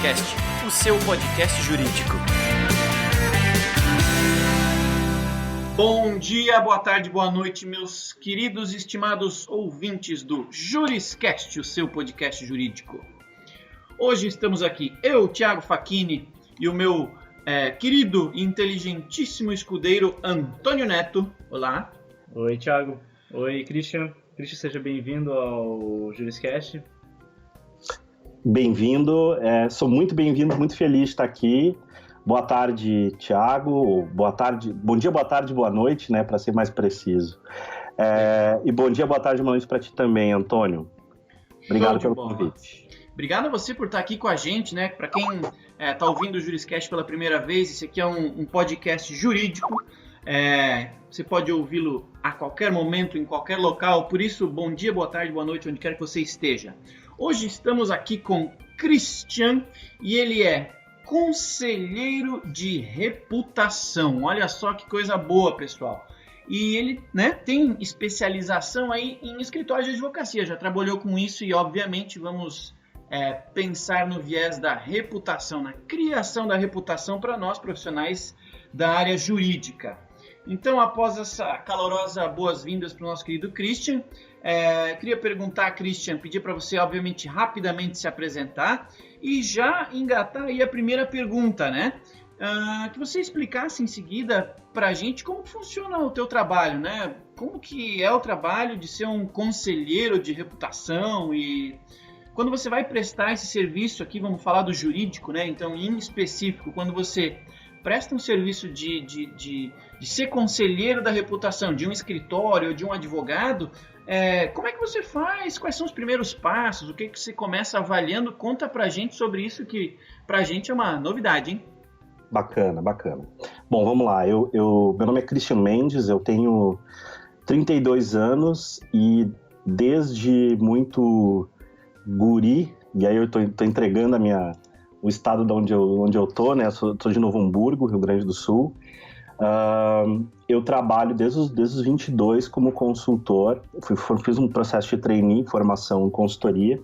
Juriscast, o seu podcast jurídico. Bom dia, boa tarde, boa noite, meus queridos e estimados ouvintes do Juriscast, o seu podcast jurídico. Hoje estamos aqui, eu, Thiago Facchini, e o meu querido e inteligentíssimo escudeiro Antônio Neto. Olá. Oi, Thiago. Oi, Christian. Christian, seja bem-vindo ao Juriscast. Bem-vindo, sou muito bem-vindo, muito feliz de estar aqui. Boa tarde, Thiago. Bom dia, boa tarde, boa noite, né, para ser mais preciso. E bom dia, boa tarde, boa noite para ti também, Antônio. Obrigado pelo convite. Obrigado a você por estar aqui com a gente, né? Para quem está ouvindo o Juriscast pela primeira vez, esse aqui é um podcast jurídico. Você pode ouvi-lo a qualquer momento, em qualquer local. Por isso, bom dia, boa tarde, boa noite, onde quer que você esteja. Hoje estamos aqui com Christian e ele é conselheiro de reputação. Olha só que coisa boa, pessoal. E ele, tem especialização aí em escritório de advocacia. Já trabalhou com isso e, obviamente, vamos pensar no viés da reputação, na criação da reputação para nós profissionais da área jurídica. Então, após essa calorosa boas-vindas para o nosso querido Christian, queria perguntar, Christian, pedir para você, obviamente, rapidamente se apresentar e já engatar aí a primeira pergunta, né? Que você explicasse em seguida para a gente como funciona o teu trabalho, né? Como que é o trabalho de ser um conselheiro de reputação e quando você vai prestar esse serviço aqui, vamos falar do jurídico, né? Então, em específico, quando você presta um serviço de ser conselheiro da reputação de um escritório ou de um advogado, como é que você faz? Quais são os primeiros passos? O que você começa avaliando? Conta pra gente sobre isso, que pra gente é uma novidade, hein? Bacana. Bom, vamos lá. Meu nome é Christian Mendes, eu tenho 32 anos e desde muito guri, e aí eu tô entregando o estado de onde eu tô, né? Eu sou de Novo Hamburgo, Rio Grande do Sul. Eu trabalho desde os 22 como consultor. Fiz um processo de trainee, formação em consultoria,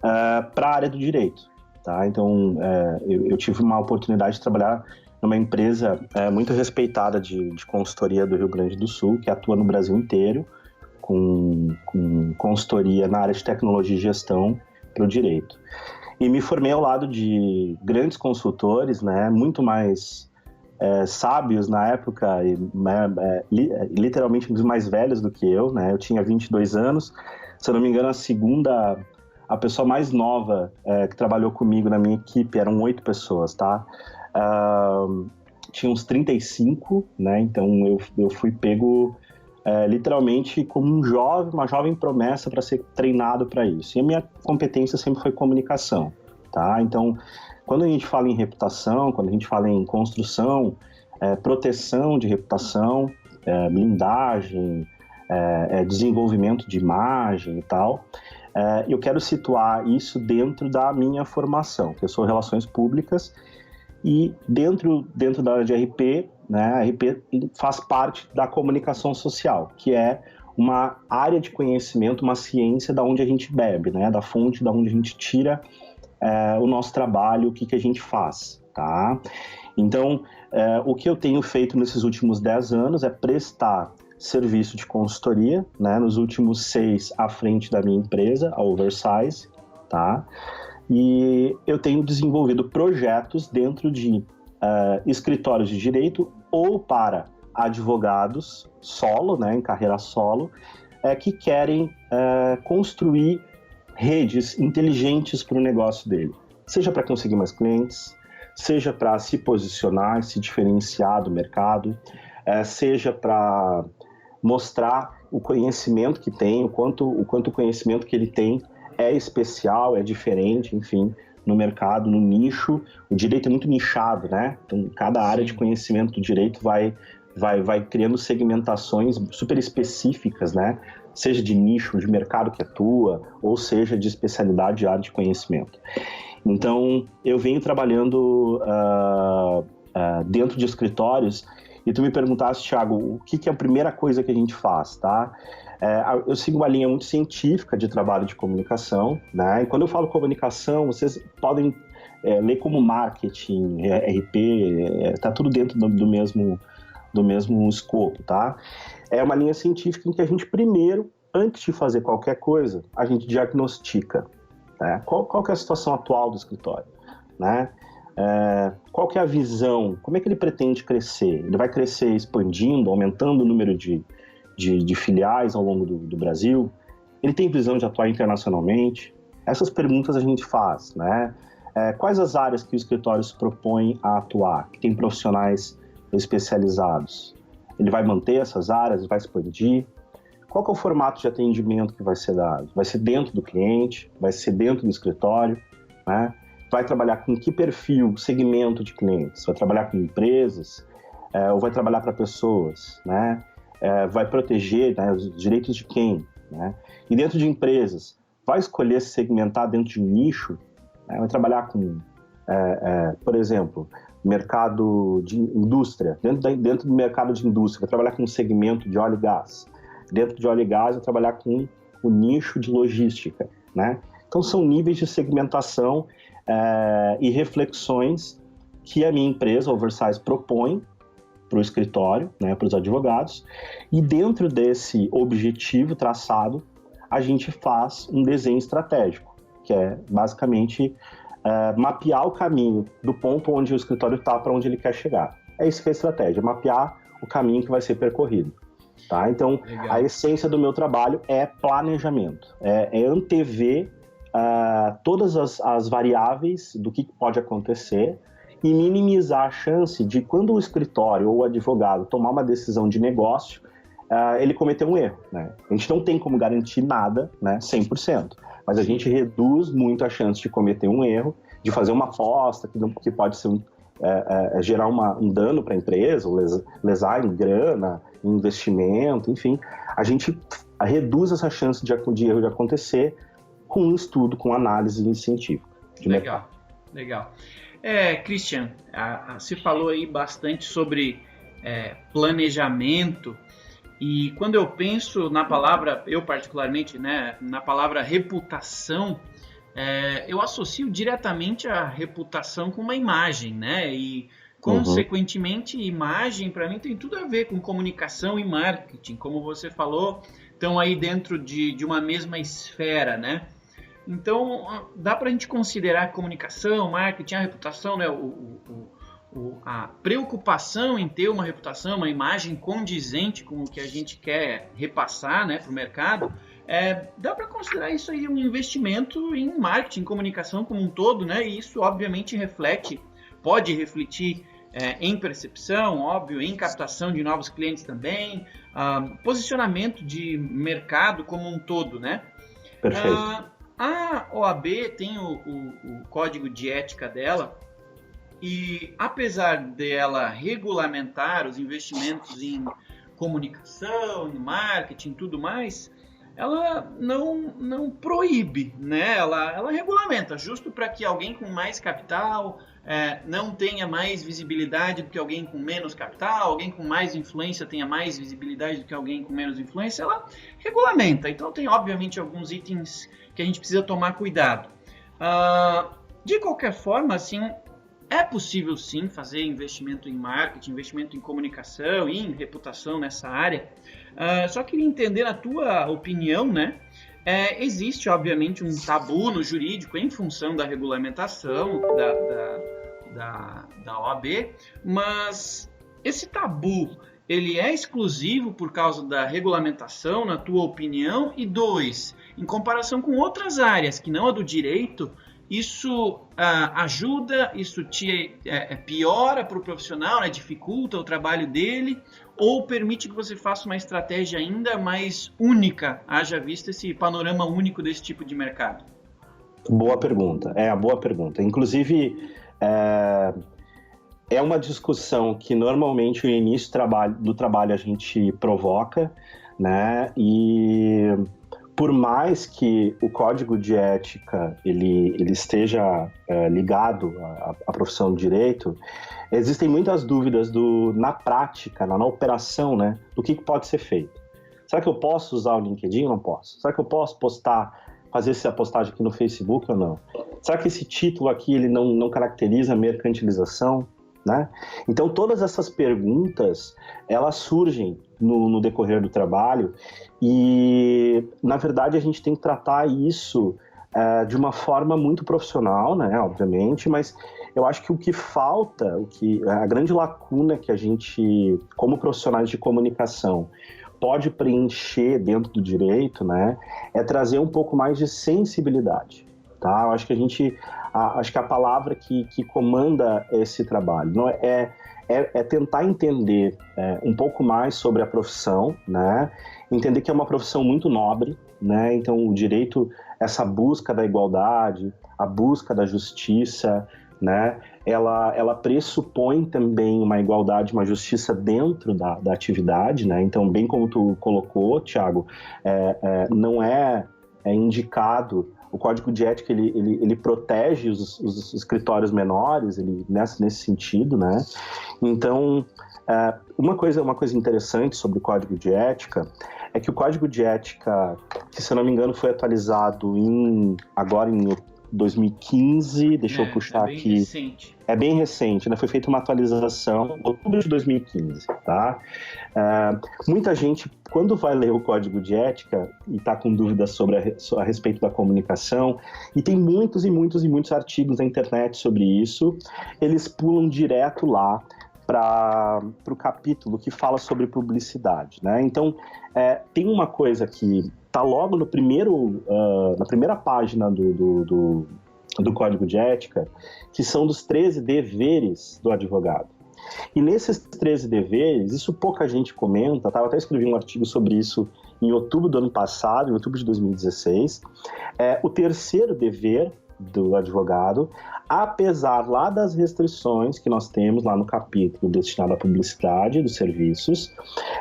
para a área do direito. Tá? Então, eu tive uma oportunidade de trabalhar numa empresa muito respeitada de consultoria do Rio Grande do Sul, que atua no Brasil inteiro, com consultoria na área de tecnologia e gestão para o direito. E me formei ao lado de grandes consultores, né, muito mais sábios na época, literalmente mais velhos do que eu, né? Eu tinha 22 anos, se eu não me engano, a pessoa mais nova que trabalhou comigo na minha equipe, eram 8 pessoas, tá? Tinha uns 35, né? Então eu fui pego literalmente como uma jovem promessa para ser treinado para isso. E a minha competência sempre foi comunicação, tá? Então, quando a gente fala em reputação, quando a gente fala em construção, proteção de reputação, blindagem, desenvolvimento de imagem e tal, eu quero situar isso dentro da minha formação, que eu sou Relações Públicas, e dentro da área de RP, né, a RP faz parte da comunicação social, que é uma área de conhecimento, uma ciência da onde a gente bebe, né, da fonte da onde a gente tira o nosso trabalho, o que a gente faz, tá? Então, o que eu tenho feito nesses últimos 10 anos é prestar serviço de consultoria, né, nos últimos 6 à frente da minha empresa, a Oversize, tá? E eu tenho desenvolvido projetos dentro de escritórios de direito ou para advogados solo, né, em carreira solo, que querem construir redes inteligentes para o negócio dele. Seja para conseguir mais clientes, seja para se posicionar, se diferenciar do mercado, seja para mostrar o conhecimento que tem, o quanto o conhecimento que ele tem é especial, é diferente, enfim, no mercado, no nicho. O direito é muito nichado, né? Então, cada área de conhecimento do direito vai criando segmentações super específicas, né? Seja de nicho, de mercado que atua, ou seja de especialidade de área de conhecimento. Então, eu venho trabalhando dentro de escritórios, e tu me perguntaste, Thiago, o que é a primeira coisa que a gente faz, tá? Eu sigo uma linha muito científica de trabalho de comunicação, né? E quando eu falo comunicação, vocês podem ler como marketing, RP, tá tudo dentro do mesmo escopo, tá? É uma linha científica em que a gente primeiro, antes de fazer qualquer coisa, a gente diagnostica, né? Qual que é a situação atual do escritório, né? Qual que é a visão? Como é que ele pretende crescer? Ele vai crescer expandindo, aumentando o número de filiais ao longo do Brasil? Ele tem visão de atuar internacionalmente? Essas perguntas a gente faz, né? Quais as áreas que o escritório se propõe a atuar? Que tem profissionais especializados? Ele vai manter essas áreas? Vai expandir? Qual que é o formato de atendimento que vai ser dado? Vai ser dentro do cliente? Vai ser dentro do escritório? Né? Vai trabalhar com que perfil, segmento de clientes? Vai trabalhar com empresas? Ou vai trabalhar para pessoas? Né? Vai proteger, né, os direitos de quem? Né? E dentro de empresas, vai escolher se segmentar dentro de um nicho? Né? Vai trabalhar com, por exemplo, mercado de indústria. Dentro do mercado de indústria, vai trabalhar com um segmento de óleo e gás. Dentro de óleo e gás, vai trabalhar com o nicho de logística. Né? Então, são níveis de segmentação e reflexões que a minha empresa, Oversize, propõe para o escritório, né, para os advogados, e dentro desse objetivo traçado, a gente faz um desenho estratégico, que é basicamente mapear o caminho do ponto onde o escritório está para onde ele quer chegar. É isso que é a estratégia, mapear o caminho que vai ser percorrido. Tá? Então, legal. A essência do meu trabalho é planejamento, é antever todas as variáveis do que pode acontecer e minimizar a chance de, quando o escritório ou o advogado tomar uma decisão de negócio, ele cometer um erro. Né? A gente não tem como garantir nada, né, 100%, mas a gente reduz muito a chance de cometer um erro, de fazer uma aposta que pode ser gerar um dano para a empresa, ou lesar em grana, em investimento, enfim. A gente reduz essa chance de erro de acontecer com um estudo, com análise científica. Legal. Christian, você falou aí bastante sobre planejamento, e quando eu penso na palavra, eu particularmente, né, na palavra reputação, eu associo diretamente a reputação com uma imagem, né, e consequentemente imagem para mim tem tudo a ver com comunicação e marketing, como você falou, estão aí dentro de uma mesma esfera, né? Então, dá para a gente considerar a comunicação, marketing, a reputação, né? A preocupação em ter uma reputação, uma imagem condizente com o que a gente quer repassar, né, para o mercado. Dá para considerar isso aí um investimento em marketing, comunicação como um todo, né? E isso, obviamente, pode refletir em percepção, óbvio, em captação de novos clientes também, posicionamento de mercado como um todo, né? Perfeito. A OAB tem o código de ética dela, e apesar dela regulamentar os investimentos em comunicação, em marketing e tudo mais, ela não proíbe, né? Ela regulamenta, justo para que alguém com mais capital não tenha mais visibilidade do que alguém com menos capital, alguém com mais influência tenha mais visibilidade do que alguém com menos influência. Ela regulamenta. Então tem, obviamente, alguns itens que a gente precisa tomar cuidado. De qualquer forma, assim, é possível sim fazer investimento em marketing, investimento em comunicação e em reputação nessa área. Só queria entender, na tua opinião, né? Existe, obviamente, um tabu no jurídico em função da regulamentação da OAB, mas esse tabu, ele é exclusivo por causa da regulamentação, na tua opinião? E 2, em comparação com outras áreas que não a do direito, isso ajuda, isso piora para o profissional, né? Dificulta o trabalho dele, ou permite que você faça uma estratégia ainda mais única, haja visto esse panorama único desse tipo de mercado? Boa pergunta, boa pergunta. Inclusive, é uma discussão que normalmente no início do trabalho a gente provoca, né? E por mais que o código de ética ele esteja ligado à profissão do direito, existem muitas dúvidas na prática, na operação, né, do que pode ser feito. Será que eu posso usar o LinkedIn ou não posso? Será que eu posso fazer essa postagem aqui no Facebook ou não? Será que esse título aqui ele não caracteriza mercantilização? Né? Então, todas essas perguntas, elas surgem no decorrer do trabalho e, na verdade, a gente tem que tratar isso de uma forma muito profissional, né, obviamente, mas eu acho que o que falta, a grande lacuna que a gente, como profissionais de comunicação, pode preencher dentro do direito, né, é trazer um pouco mais de sensibilidade. Tá? Eu acho que acho que a palavra que comanda esse trabalho não é tentar entender um pouco mais sobre a profissão, né? Entender que é uma profissão muito nobre, né? Então o direito, essa busca da igualdade, a busca da justiça, né? Ela pressupõe também uma igualdade, uma justiça dentro da atividade, né? Então, bem como tu colocou, Thiago, não é indicado. O Código de Ética, ele protege os escritórios menores, nesse sentido, né? Então, uma coisa interessante sobre o Código de Ética é que o Código de Ética, que se eu não me engano foi atualizado agora em 2015, deixa eu puxar aqui. Recente. É bem recente, né? Foi feita uma atualização em outubro de 2015, tá? Muita gente, quando vai ler o Código de Ética e está com dúvidas a respeito da comunicação, e tem muitos e muitos e muitos artigos na internet sobre isso, eles pulam direto lá para o capítulo que fala sobre publicidade, né? Então, tem uma coisa que está logo na primeira página do Código de Ética, que são dos 13 deveres do advogado. E nesses 13 deveres, isso pouca gente comenta, tá? Eu até escrevi um artigo sobre isso em outubro do ano passado, em outubro de 2016. O terceiro dever do advogado, apesar lá das restrições que nós temos lá no capítulo destinado à publicidade dos serviços,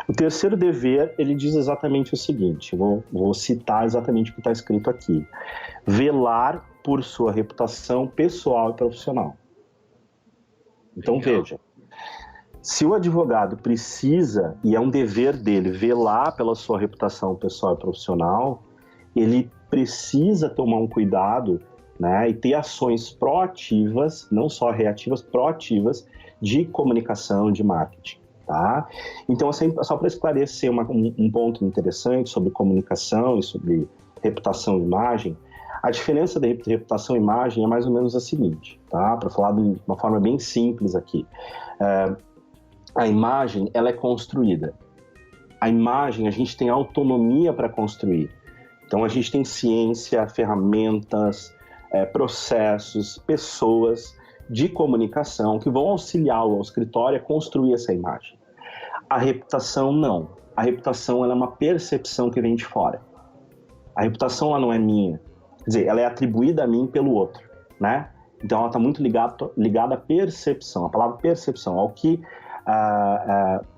o terceiro dever, ele diz exatamente o seguinte, vou citar exatamente o que está escrito aqui: velar por sua reputação pessoal e profissional. Então, veja, se o advogado precisa, e é um dever dele, velar pela sua reputação pessoal e profissional, ele precisa tomar um cuidado, né, e ter ações proativas, não só reativas, proativas, de comunicação, de marketing. Tá? Então, só para esclarecer um ponto interessante sobre comunicação e sobre reputação e imagem, a diferença da reputação e imagem é mais ou menos a seguinte, tá? Para falar de uma forma bem simples aqui. A imagem, ela é construída. A imagem, a gente tem autonomia para construir. Então, a gente tem ciência, ferramentas, processos, pessoas de comunicação que vão auxiliar o escritório a construir essa imagem. A reputação, não. A reputação, ela é uma percepção que vem de fora. A reputação, ela não é minha. Quer dizer, ela é atribuída a mim pelo outro, né? Então, ela está muito ligada à percepção, a palavra percepção, ao que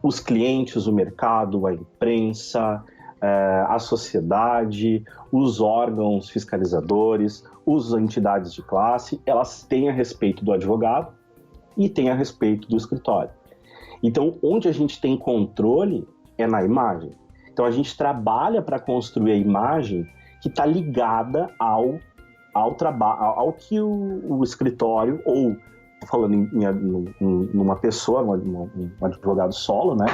os clientes, o mercado, a imprensa, a sociedade, os órgãos fiscalizadores, as entidades de classe, elas têm a respeito do advogado e têm a respeito do escritório. Então, onde a gente tem controle é na imagem. Então, a gente trabalha para construir a imagem que está ligada ao trabalho, ao que o escritório, ou falando numa pessoa, um advogado solo, né,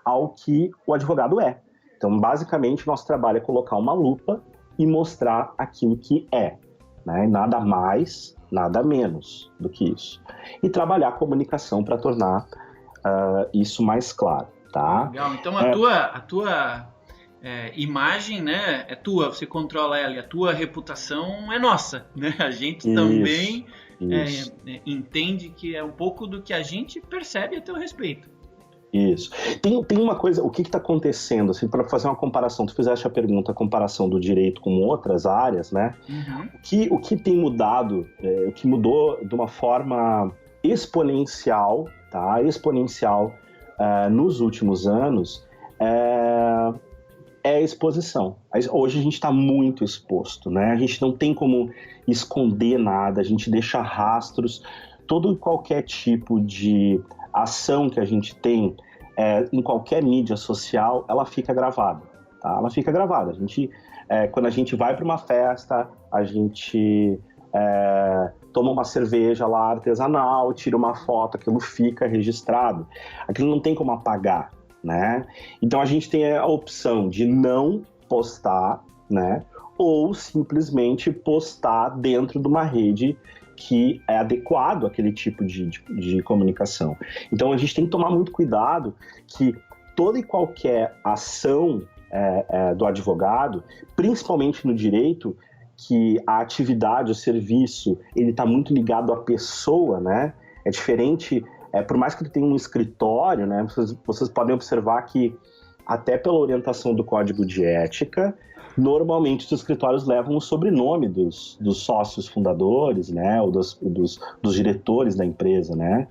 ao que o advogado é. Então, basicamente, nosso trabalho é colocar uma lupa e mostrar aquilo que é, né? Nada mais, nada menos do que isso. E trabalhar a comunicação para tornar isso mais claro, tá? Legal. Então, a tua imagem, né, é tua, você controla ela, e a tua reputação é nossa, né? A gente também entende que é um pouco do que a gente percebe a teu respeito. Isso. Tem uma coisa, o que está acontecendo, assim, para fazer uma comparação, tu fizeste a pergunta, a comparação do direito com outras áreas, né? Uhum. O que tem mudado, o que mudou de uma forma exponencial, tá? Exponencial nos últimos anos, é a exposição. Hoje a gente está muito exposto, né? A gente não tem como esconder nada, a gente deixa rastros, todo e qualquer tipo de ação que a gente tem em qualquer mídia social, ela fica gravada, tá? Ela fica gravada. Quando a gente vai para uma festa, a gente toma uma cerveja lá artesanal, tira uma foto, aquilo fica registrado. Aquilo não tem como apagar, né? Então a gente tem a opção de não postar, né? Ou simplesmente postar dentro de uma rede que é adequado àquele tipo de comunicação. Então a gente tem que tomar muito cuidado que toda e qualquer ação do advogado, principalmente no direito, que a atividade, o serviço, ele está muito ligado à pessoa, né? É diferente, por mais que ele tenha um escritório, né? Vocês podem observar que até pela orientação do Código de Ética, normalmente os escritórios levam o sobrenome dos sócios fundadores, né? Ou dos diretores da empresa, né?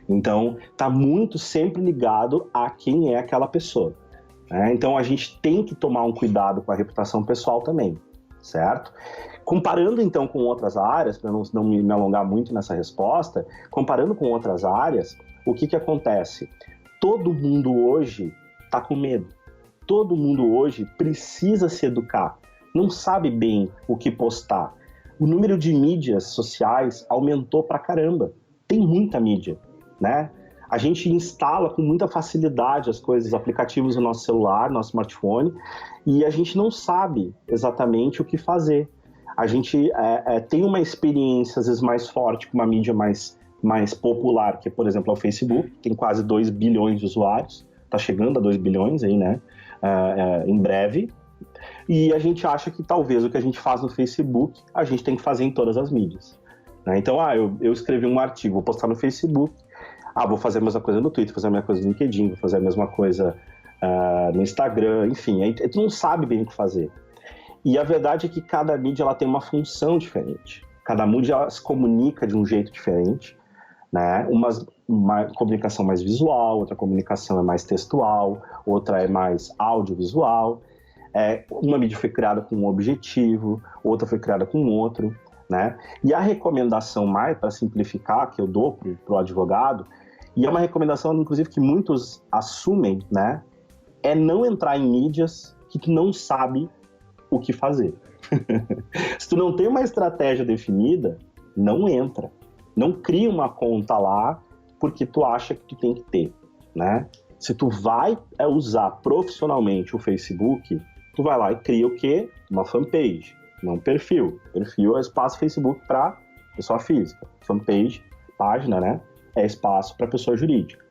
Então, está muito sempre ligado a quem é aquela pessoa, né? Então, a gente tem que tomar um cuidado com a reputação pessoal também, certo? Comparando, então, com outras áreas, para não me alongar muito nessa resposta, comparando com outras áreas, o que acontece? Todo mundo hoje está com medo. Todo mundo hoje precisa se educar, não sabe bem o que postar. O número de mídias sociais aumentou pra caramba. Tem muita mídia, né? A gente instala com muita facilidade as coisas, aplicativos no nosso celular, no nosso smartphone, e a gente não sabe exatamente o que fazer. A gente tem uma experiência, às vezes, mais forte com uma mídia mais popular, que, por exemplo, é o Facebook, tem quase 2 bilhões de usuários, está chegando a 2 bilhões aí, né? Em breve, e a gente acha que talvez o que a gente faz no Facebook, a gente tem que fazer em todas as mídias, né? Então, eu escrevi um artigo, vou postar no Facebook, vou fazer a mesma coisa no Twitter, fazer a mesma coisa no LinkedIn, vou fazer a mesma coisa no Instagram, enfim, aí tu não sabe bem o que fazer. E a verdade é que cada mídia ela tem uma função diferente, cada mídia ela se comunica de um jeito diferente, né? Uma comunicação mais visual, outra comunicação é mais textual, outra é mais audiovisual. Uma mídia foi criada com um objetivo, outra foi criada com outro, né? E a recomendação mais, para simplificar, que eu dou para o advogado, e é uma recomendação, inclusive, que muitos assumem, né? É não entrar em mídias que tu não sabe o que fazer. Se tu não tem uma estratégia definida, não entra. Não cria uma conta lá porque tu acha que tu tem que ter, né? Se tu vai usar profissionalmente o Facebook, tu vai lá e cria o quê? Uma fanpage, não um perfil. Perfil é espaço Facebook para pessoa física. Fanpage, página, né? É espaço para pessoa jurídica.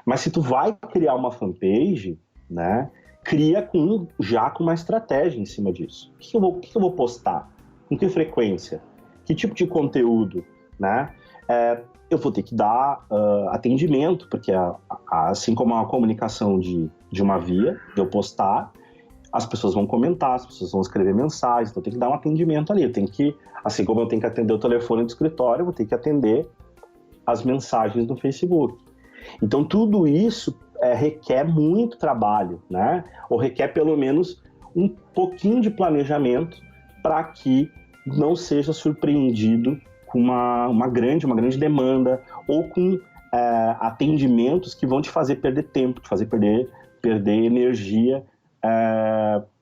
Mas se tu vai criar uma fanpage, né? Cria já com uma estratégia em cima disso. O que eu vou postar? Com que frequência? Que tipo de conteúdo, né? Eu vou ter que dar atendimento, porque assim como a comunicação de uma via, de eu postar, as pessoas vão comentar, as pessoas vão escrever mensagens, então eu tenho que dar um atendimento ali. Eu tenho que, assim como eu tenho que atender o telefone do escritório, eu vou ter que atender as mensagens do Facebook. Então tudo isso requer muito trabalho, né? Ou requer pelo menos um pouquinho de planejamento para que não seja surpreendido com uma grande demanda ou com atendimentos que vão te fazer perder tempo, te fazer perder energia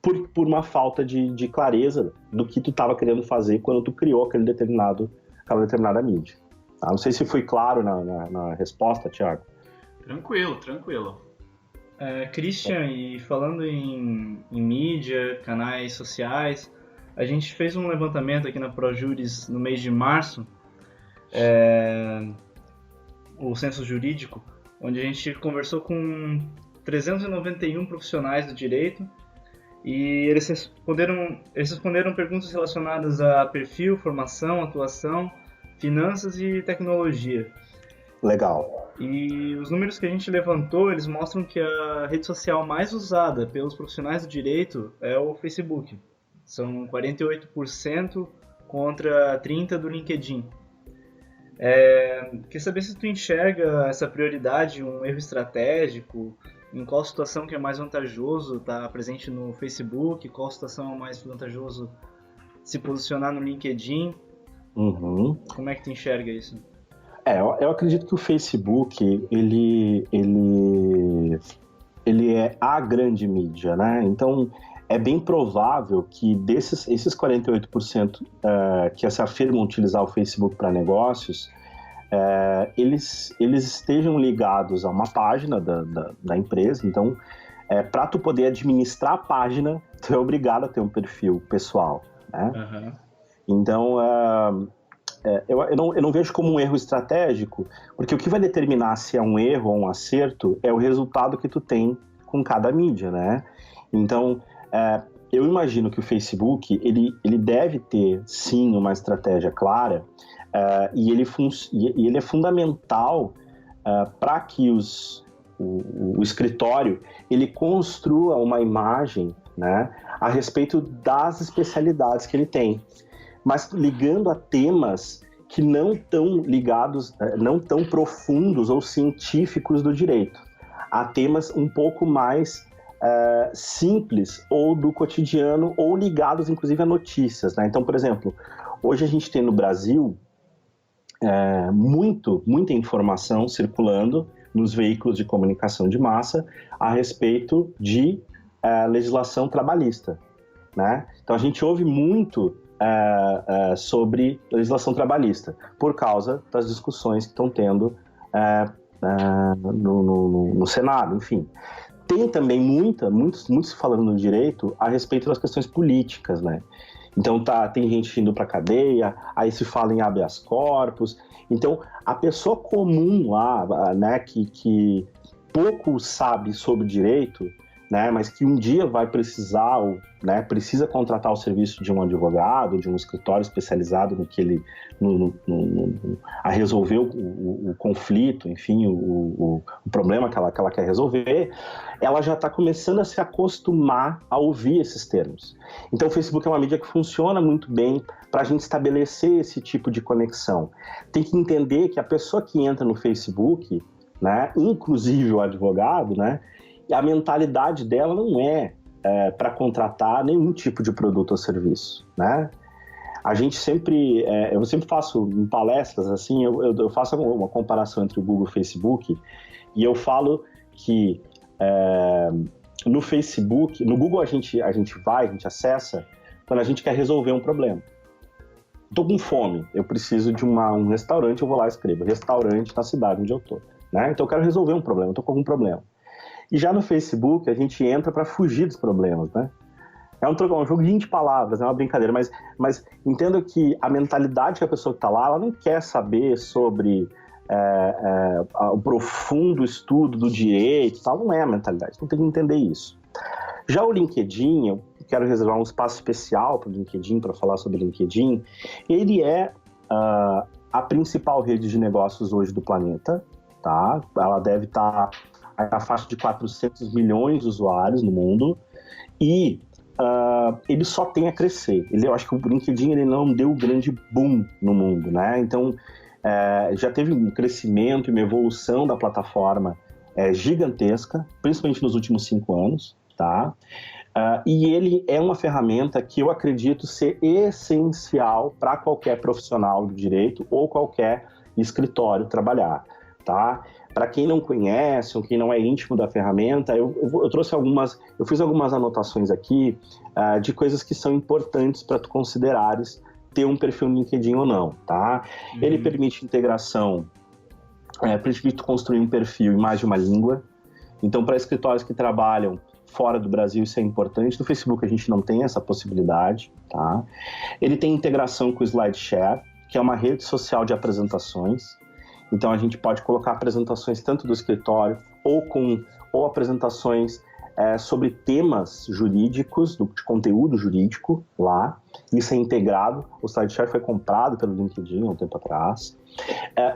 por uma falta de clareza do que tu estava querendo fazer quando tu criou aquela determinada mídia. Tá? Não sei se foi claro na resposta, Thiago. Tranquilo. Christian, e falando em mídia, canais sociais, a gente fez um levantamento aqui na ProJuris no mês de março, o censo jurídico, onde a gente conversou com 391 profissionais do direito e eles responderam perguntas relacionadas a perfil, formação, atuação, finanças e tecnologia. Legal. E os números que a gente levantou, eles mostram que a rede social mais usada pelos profissionais do direito é o Facebook. São 48% contra 30% do LinkedIn. Quer saber se tu enxerga essa prioridade, um erro estratégico, em qual situação que é mais vantajoso estar presente no Facebook, qual situação é mais vantajoso se posicionar no LinkedIn. Uhum. Como é que tu enxerga isso? Eu acredito que o Facebook, ele é a grande mídia, né? Então, é bem provável que esses 48% que se afirmam utilizar o Facebook para negócios, eles estejam ligados a uma página da empresa. Então, para tu poder administrar a página, tu é obrigado a ter um perfil pessoal, né? Uhum. Então, eu não vejo como um erro estratégico, porque o que vai determinar se é um erro ou um acerto é o resultado que tu tem com cada mídia, né? Então, eu imagino que o Facebook, ele deve ter, sim, uma estratégia clara, e ele é fundamental para que o escritório ele construa uma imagem, né, a respeito das especialidades que ele tem, mas ligando a temas que não estão ligados, não tão profundos ou científicos do direito, a temas um pouco mais simples ou do cotidiano ou ligados inclusive a notícias, né? Então, por exemplo, hoje a gente tem no Brasil muita informação circulando nos veículos de comunicação de massa a respeito de legislação trabalhista, né? Então a gente ouve muito sobre legislação trabalhista por causa das discussões que estão tendo no Senado, enfim. Tem também muitos falando no direito a respeito das questões políticas, né? Então tem gente indo para cadeia, aí se fala em habeas corpus. Então a pessoa comum lá, né, que pouco sabe sobre direito, né, mas que um dia vai precisar, né, precisa contratar o serviço de um advogado, de um escritório especializado no que ele a resolver o conflito, enfim, o problema que ela quer resolver, ela já está começando a se acostumar a ouvir esses termos. Então o Facebook é uma mídia que funciona muito bem para a gente estabelecer esse tipo de conexão. Tem que entender que a pessoa que entra no Facebook, né, inclusive o advogado, né, a mentalidade dela não para contratar nenhum tipo de produto ou serviço, né? A gente sempre, eu sempre faço em palestras assim, eu faço uma comparação entre o Google e o Facebook, e eu falo que no Facebook, no Google a gente acessa quando a gente quer resolver um problema. Estou com fome, eu preciso de um restaurante, eu vou lá e escrevo restaurante na cidade onde eu estou, né? Então eu quero resolver um problema, estou com algum problema. E já no Facebook, a gente entra para fugir dos problemas, né? É um joguinho de palavras, é uma brincadeira, mas entenda que a mentalidade que a pessoa que está lá, ela não quer saber sobre o profundo estudo do direito, tal, não é a mentalidade, não tem que entender isso. Já o LinkedIn, eu quero reservar um espaço especial para o LinkedIn, para falar sobre o LinkedIn, ele é a principal rede de negócios hoje do planeta, tá? Ela deve estar na faixa de 400 milhões de usuários no mundo, e ele só tem a crescer. Eu acho que o LinkedIn ele não deu grande boom no mundo, né? Então, já teve um crescimento e uma evolução da plataforma gigantesca, principalmente nos últimos 5 anos, tá? E ele é uma ferramenta que eu acredito ser essencial para qualquer profissional do direito ou qualquer escritório trabalhar, tá? Para quem não conhece ou quem não é íntimo da ferramenta, eu fiz algumas anotações aqui de coisas que são importantes para tu considerares ter um perfil no LinkedIn ou não, tá? Uhum. Ele permite integração, permite tu construir um perfil em mais de uma língua. Então, para escritórios que trabalham fora do Brasil, isso é importante. No Facebook a gente não tem essa possibilidade, tá? Ele tem integração com o SlideShare, que é uma rede social de apresentações. Então a gente pode colocar apresentações tanto do escritório ou apresentações sobre temas jurídicos, de conteúdo jurídico lá. Isso é integrado. O SlideShare foi comprado pelo LinkedIn há um tempo atrás.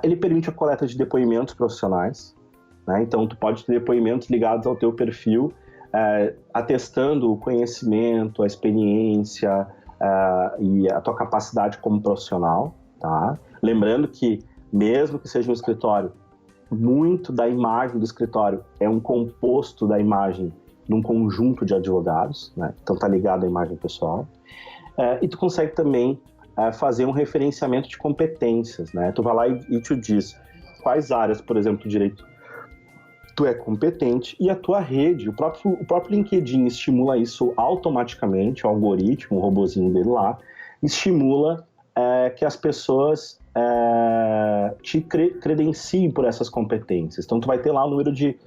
Ele permite a coleta de depoimentos profissionais, né? Então tu pode ter depoimentos ligados ao teu perfil, atestando o conhecimento, a experiência e a tua capacidade como profissional, tá? Lembrando que mesmo que seja um escritório, muito da imagem do escritório é um composto da imagem de um conjunto de advogados, né? Então tá ligado à imagem pessoal. E tu consegue também fazer um referenciamento de competências, né? Tu vai lá e te diz quais áreas, por exemplo, do direito tu é competente e a tua rede, o próprio LinkedIn estimula isso automaticamente, o algoritmo, o robozinho dele lá, estimula que as pessoas te credenciem por essas competências. Então tu vai ter lá o número de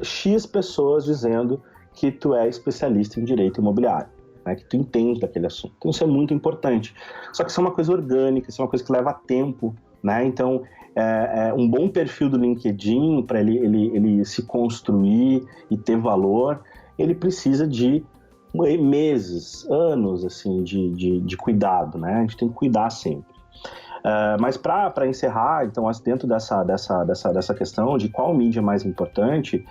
X pessoas dizendo que tu é especialista em direito imobiliário, né, que tu entende daquele assunto. Então isso é muito importante. Só que isso é uma coisa orgânica, isso é uma coisa que leva tempo, né? Então um bom perfil do LinkedIn, para ele se construir e ter valor, ele precisa de meses, anos assim, de cuidado, né? A gente tem que cuidar sempre. Mas para encerrar, então, dentro dessa questão de qual mídia é mais importante,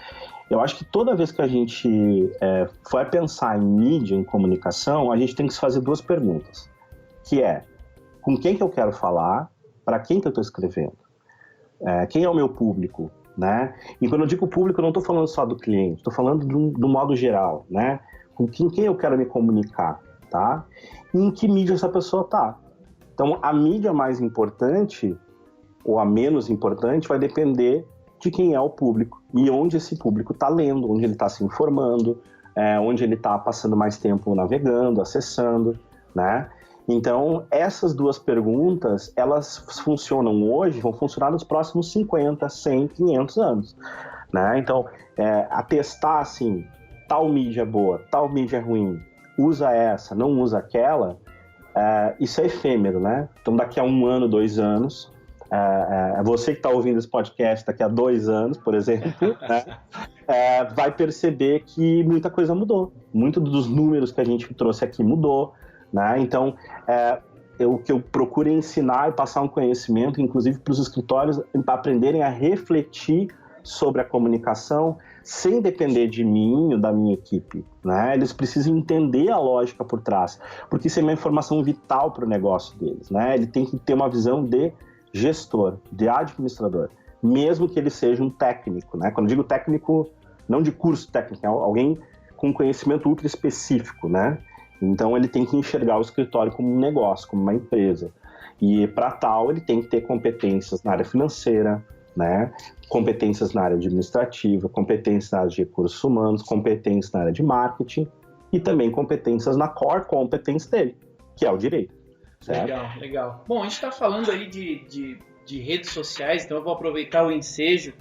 eu acho que toda vez que a gente for pensar em mídia, em comunicação, a gente tem que se fazer duas perguntas, que é, com quem que eu quero falar, para quem que eu estou escrevendo, quem é o meu público, né? E quando eu digo público, eu não estou falando só do cliente, estou falando do modo geral, né? Com quem eu quero me comunicar, tá? E em que mídia essa pessoa está. Então, a mídia mais importante ou a menos importante vai depender de quem é o público e onde esse público está lendo, onde ele está se informando, onde ele está passando mais tempo navegando, acessando, né? Então, essas duas perguntas, elas funcionam hoje, vão funcionar nos próximos 50, 100, 500 anos, né? Então, atestar assim, tal mídia é boa, tal mídia é ruim, usa essa, não usa aquela, isso é efêmero, né? Então, daqui a 1 ano, 2 anos, você que está ouvindo esse podcast daqui a 2 anos, por exemplo, né, vai perceber que muita coisa mudou. Muito dos números que a gente trouxe aqui mudou, né? Então, o que eu procuro ensinar e passar um conhecimento, inclusive para os escritórios aprenderem a refletir sobre a comunicação sem depender de mim ou da minha equipe, né? Eles precisam entender a lógica por trás, porque isso é uma informação vital para o negócio deles, né? Ele tem que ter uma visão de gestor, de administrador, mesmo que ele seja um técnico, né? Quando eu digo técnico, não de curso técnico, é alguém com conhecimento ultra específico, né? Então ele tem que enxergar o escritório como um negócio, como uma empresa. E para tal, ele tem que ter competências na área financeira, né? Competências na área administrativa, competências na área de recursos humanos, competências na área de marketing e também competências na core competence dele, que é o direito. Certo? Legal. Bom, a gente está falando aí de redes sociais, então eu vou aproveitar o ensejo.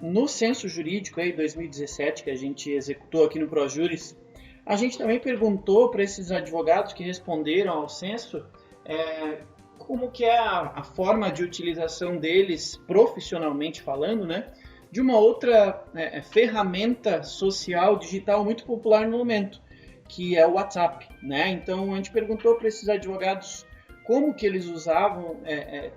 No censo jurídico aí 2017, que a gente executou aqui no ProJuris, a gente também perguntou para esses advogados que responderam ao censo como que é a forma de utilização deles, profissionalmente falando, né, de uma outra ferramenta social digital muito popular no momento, que é o WhatsApp, né? Então a gente perguntou para esses advogados como que eles usavam,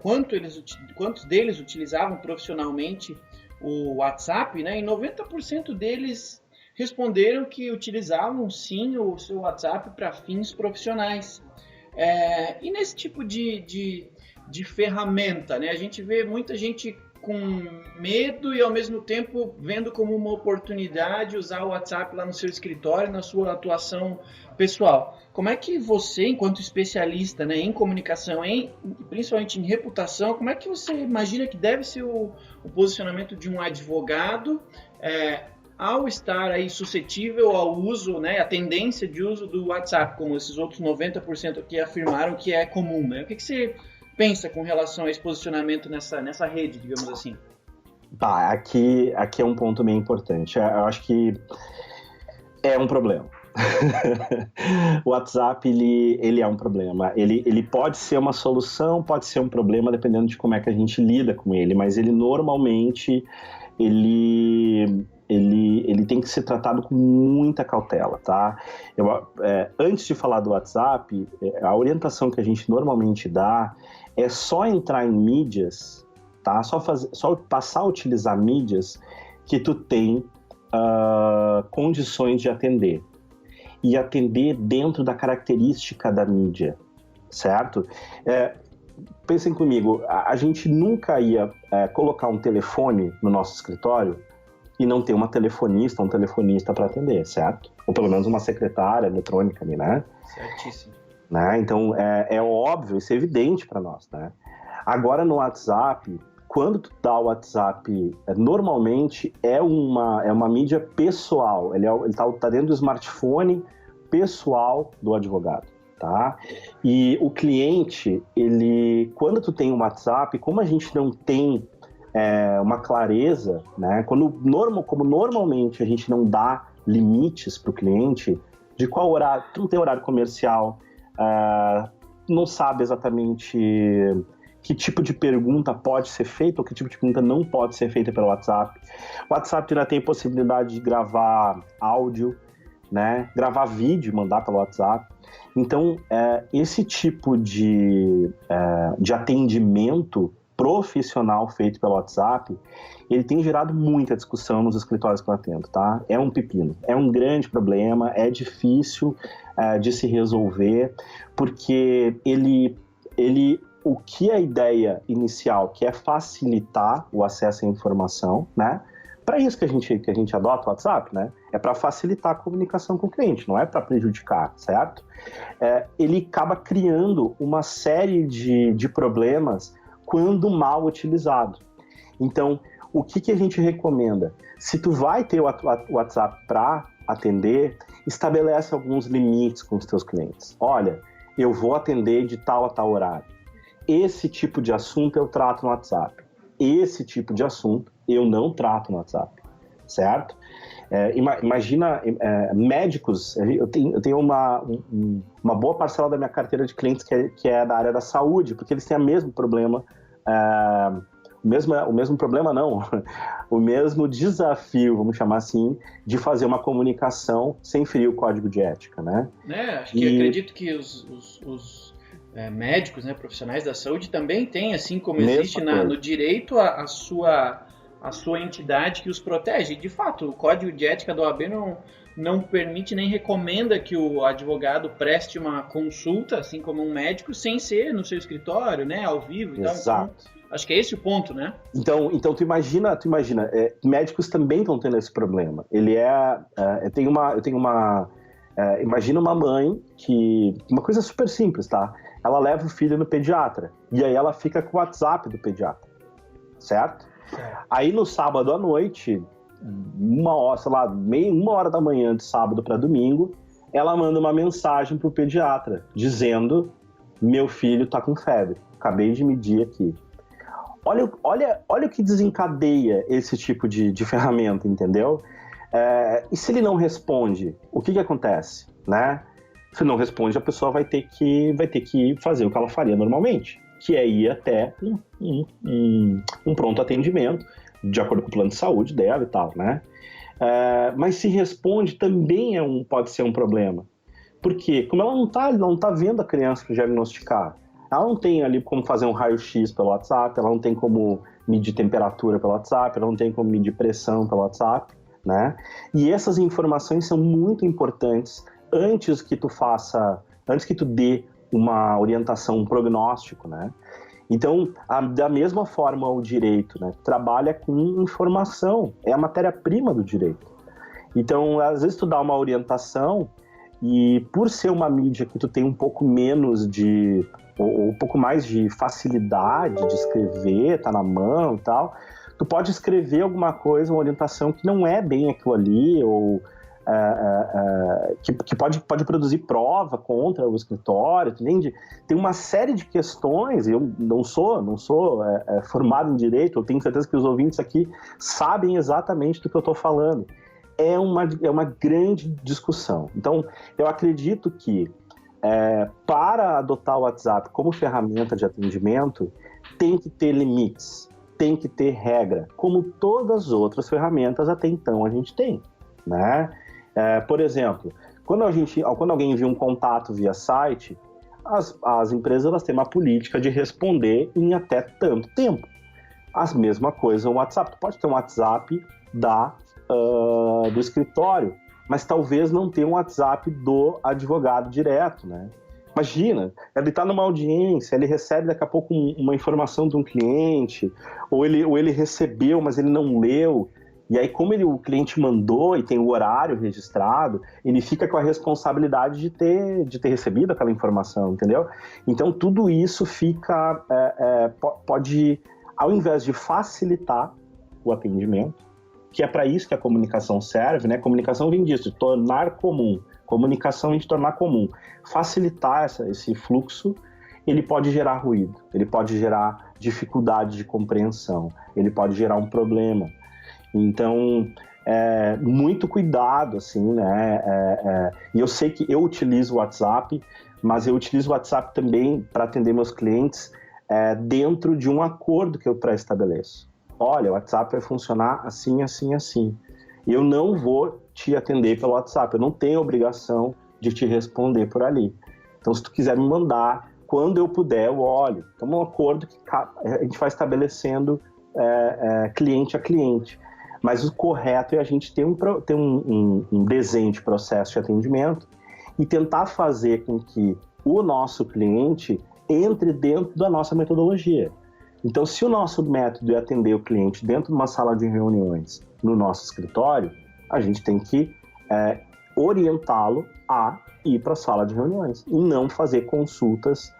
quantos deles utilizavam profissionalmente o WhatsApp, né? E 90% deles responderam que utilizavam sim o seu WhatsApp para fins profissionais. E nesse tipo de ferramenta, né, a gente vê muita gente com medo e ao mesmo tempo vendo como uma oportunidade usar o WhatsApp lá no seu escritório, na sua atuação pessoal. Como é que você, enquanto especialista, né, em comunicação, principalmente em reputação, como é que você imagina que deve ser o posicionamento de um advogado ao estar aí suscetível ao uso, né, a tendência de uso do WhatsApp, como esses outros 90% que afirmaram que é comum, né? O que você pensa com relação a esse posicionamento nessa rede, digamos assim? Tá, aqui é um ponto bem importante. Eu acho que é um problema. O WhatsApp, ele é um problema. Ele pode ser uma solução, pode ser um problema, dependendo de como é que a gente lida com ele, mas ele normalmente, ele tem que ser tratado com muita cautela, tá? Antes de falar do WhatsApp, a orientação que a gente normalmente dá é só entrar em mídias, tá? Só passar a utilizar mídias que tu tem condições de atender. E atender dentro da característica da mídia, certo? Pensem comigo, a gente nunca ia colocar um telefone no nosso escritório e não ter um telefonista para atender, certo? Ou pelo menos uma secretária eletrônica ali, né? Certíssimo. Né? Então, é óbvio, isso é evidente para nós, né? Agora, no WhatsApp, quando tu dá o WhatsApp, normalmente é uma mídia pessoal, ele tá dentro do smartphone pessoal do advogado, tá? E o cliente, quando tu tem um WhatsApp, como a gente não tem uma clareza, né? Como normalmente a gente não dá limites para o cliente de qual horário, tu não tem horário comercial, não sabe exatamente que tipo de pergunta pode ser feita ou que tipo de pergunta não pode ser feita pelo WhatsApp. O WhatsApp ainda tem possibilidade de gravar áudio, né? Gravar vídeo e mandar pelo WhatsApp. Então, esse tipo de atendimento profissional feito pelo WhatsApp, ele tem gerado muita discussão nos escritórios que eu atendo, tá? É um pepino, é um grande problema, é difícil de se resolver, porque o que a ideia inicial, que é facilitar o acesso à informação, né? Para isso que a gente adota o WhatsApp, né? É para facilitar a comunicação com o cliente, não é para prejudicar, certo? Ele acaba criando uma série de problemas quando mal utilizado. Então, o que a gente recomenda? Se tu vai ter o WhatsApp para atender, estabelece alguns limites com os teus clientes. Olha, eu vou atender de tal a tal horário. Esse tipo de assunto eu trato no WhatsApp. Esse tipo de assunto eu não trato no WhatsApp, certo? Imagina médicos, eu tenho uma boa parcela da minha carteira de clientes que é da área da saúde, porque eles têm o mesmo problema, o mesmo problema não, o mesmo desafio, vamos chamar assim, de fazer uma comunicação sem ferir o código de ética, né? Acho que acredito que os médicos, né, profissionais da saúde também têm, assim como existe no direito, a sua entidade que os protege. De fato, o código de ética da OAB não permite nem recomenda que o advogado preste uma consulta, assim como um médico, sem ser no seu escritório, né, ao vivo e tal. Exato. Então, acho que é esse o ponto, né? Então tu imagina, médicos também estão tendo esse problema. Imagina uma mãe uma coisa super simples, tá? Ela leva o filho no pediatra, e aí ela fica com o WhatsApp do pediatra, certo? Aí no sábado à noite, uma hora da manhã de sábado para domingo, ela manda uma mensagem pro pediatra, dizendo: meu filho tá com febre, acabei de medir aqui. Olha o que desencadeia esse tipo de ferramenta, entendeu? E se ele não responde, o que acontece, né? Se não responde, a pessoa vai ter que fazer o que ela faria normalmente, que é ir até um pronto atendimento, de acordo com o plano de saúde dela e tal, né? Mas se responde, também pode ser um problema. Por quê? Como ela não tá vendo a criança para diagnosticar, ela não tem ali como fazer um raio-x pelo WhatsApp, ela não tem como medir temperatura pelo WhatsApp, ela não tem como medir pressão pelo WhatsApp, né? E essas informações são muito importantes antes que tu dê uma orientação, um prognóstico, né? Então, da mesma forma, o direito, né, trabalha com informação, é a matéria-prima do direito. Então, às vezes tu dá uma orientação e por ser uma mídia que tu tem um pouco menos ou um pouco mais de facilidade de escrever, tá na mão e tal, tu pode escrever alguma coisa, uma orientação que não é bem aquilo ali, ou que pode produzir prova contra o escritório, entende? Tem uma série de questões. Eu não sou formado em direito, eu tenho certeza que os ouvintes aqui sabem exatamente do que eu estou falando. É uma grande discussão. Então, eu acredito que para adotar o WhatsApp como ferramenta de atendimento, tem que ter limites, tem que ter regra, como todas as outras ferramentas até então a gente tem, né? Por exemplo, quando alguém envia um contato via site, as empresas elas têm uma política de responder em até tanto tempo. A mesma coisa o WhatsApp. Tu pode ter um WhatsApp do escritório, mas talvez não tenha um WhatsApp do advogado direto, né? Imagina, ele está numa audiência, ele recebe daqui a pouco uma informação de um cliente, ou ele recebeu, mas ele não leu. E aí, como o cliente mandou e tem o horário registrado, ele fica com a responsabilidade de ter recebido aquela informação, entendeu? Então, tudo isso pode ao invés de facilitar o atendimento, que é para isso que a comunicação serve, né? Comunicação vem disso, de tornar comum. Comunicação vem de tornar comum. Facilitar esse fluxo, ele pode gerar ruído, ele pode gerar dificuldade de compreensão, ele pode gerar um problema. Então, muito cuidado, assim, né? E eu sei que eu utilizo o WhatsApp, mas eu utilizo o WhatsApp também para atender meus clientes dentro de um acordo que eu pré-estabeleço. Olha, o WhatsApp vai funcionar assim, assim, assim. Eu não vou te atender pelo WhatsApp, eu não tenho obrigação de te responder por ali. Então, se tu quiser me mandar, quando eu puder, eu olho. Então, é um acordo que a gente vai estabelecendo cliente a cliente. Mas o correto é a gente ter um desenho de processo de atendimento e tentar fazer com que o nosso cliente entre dentro da nossa metodologia. Então, se o nosso método é atender o cliente dentro de uma sala de reuniões no nosso escritório, a gente tem que orientá-lo a ir para a sala de reuniões e não fazer consultas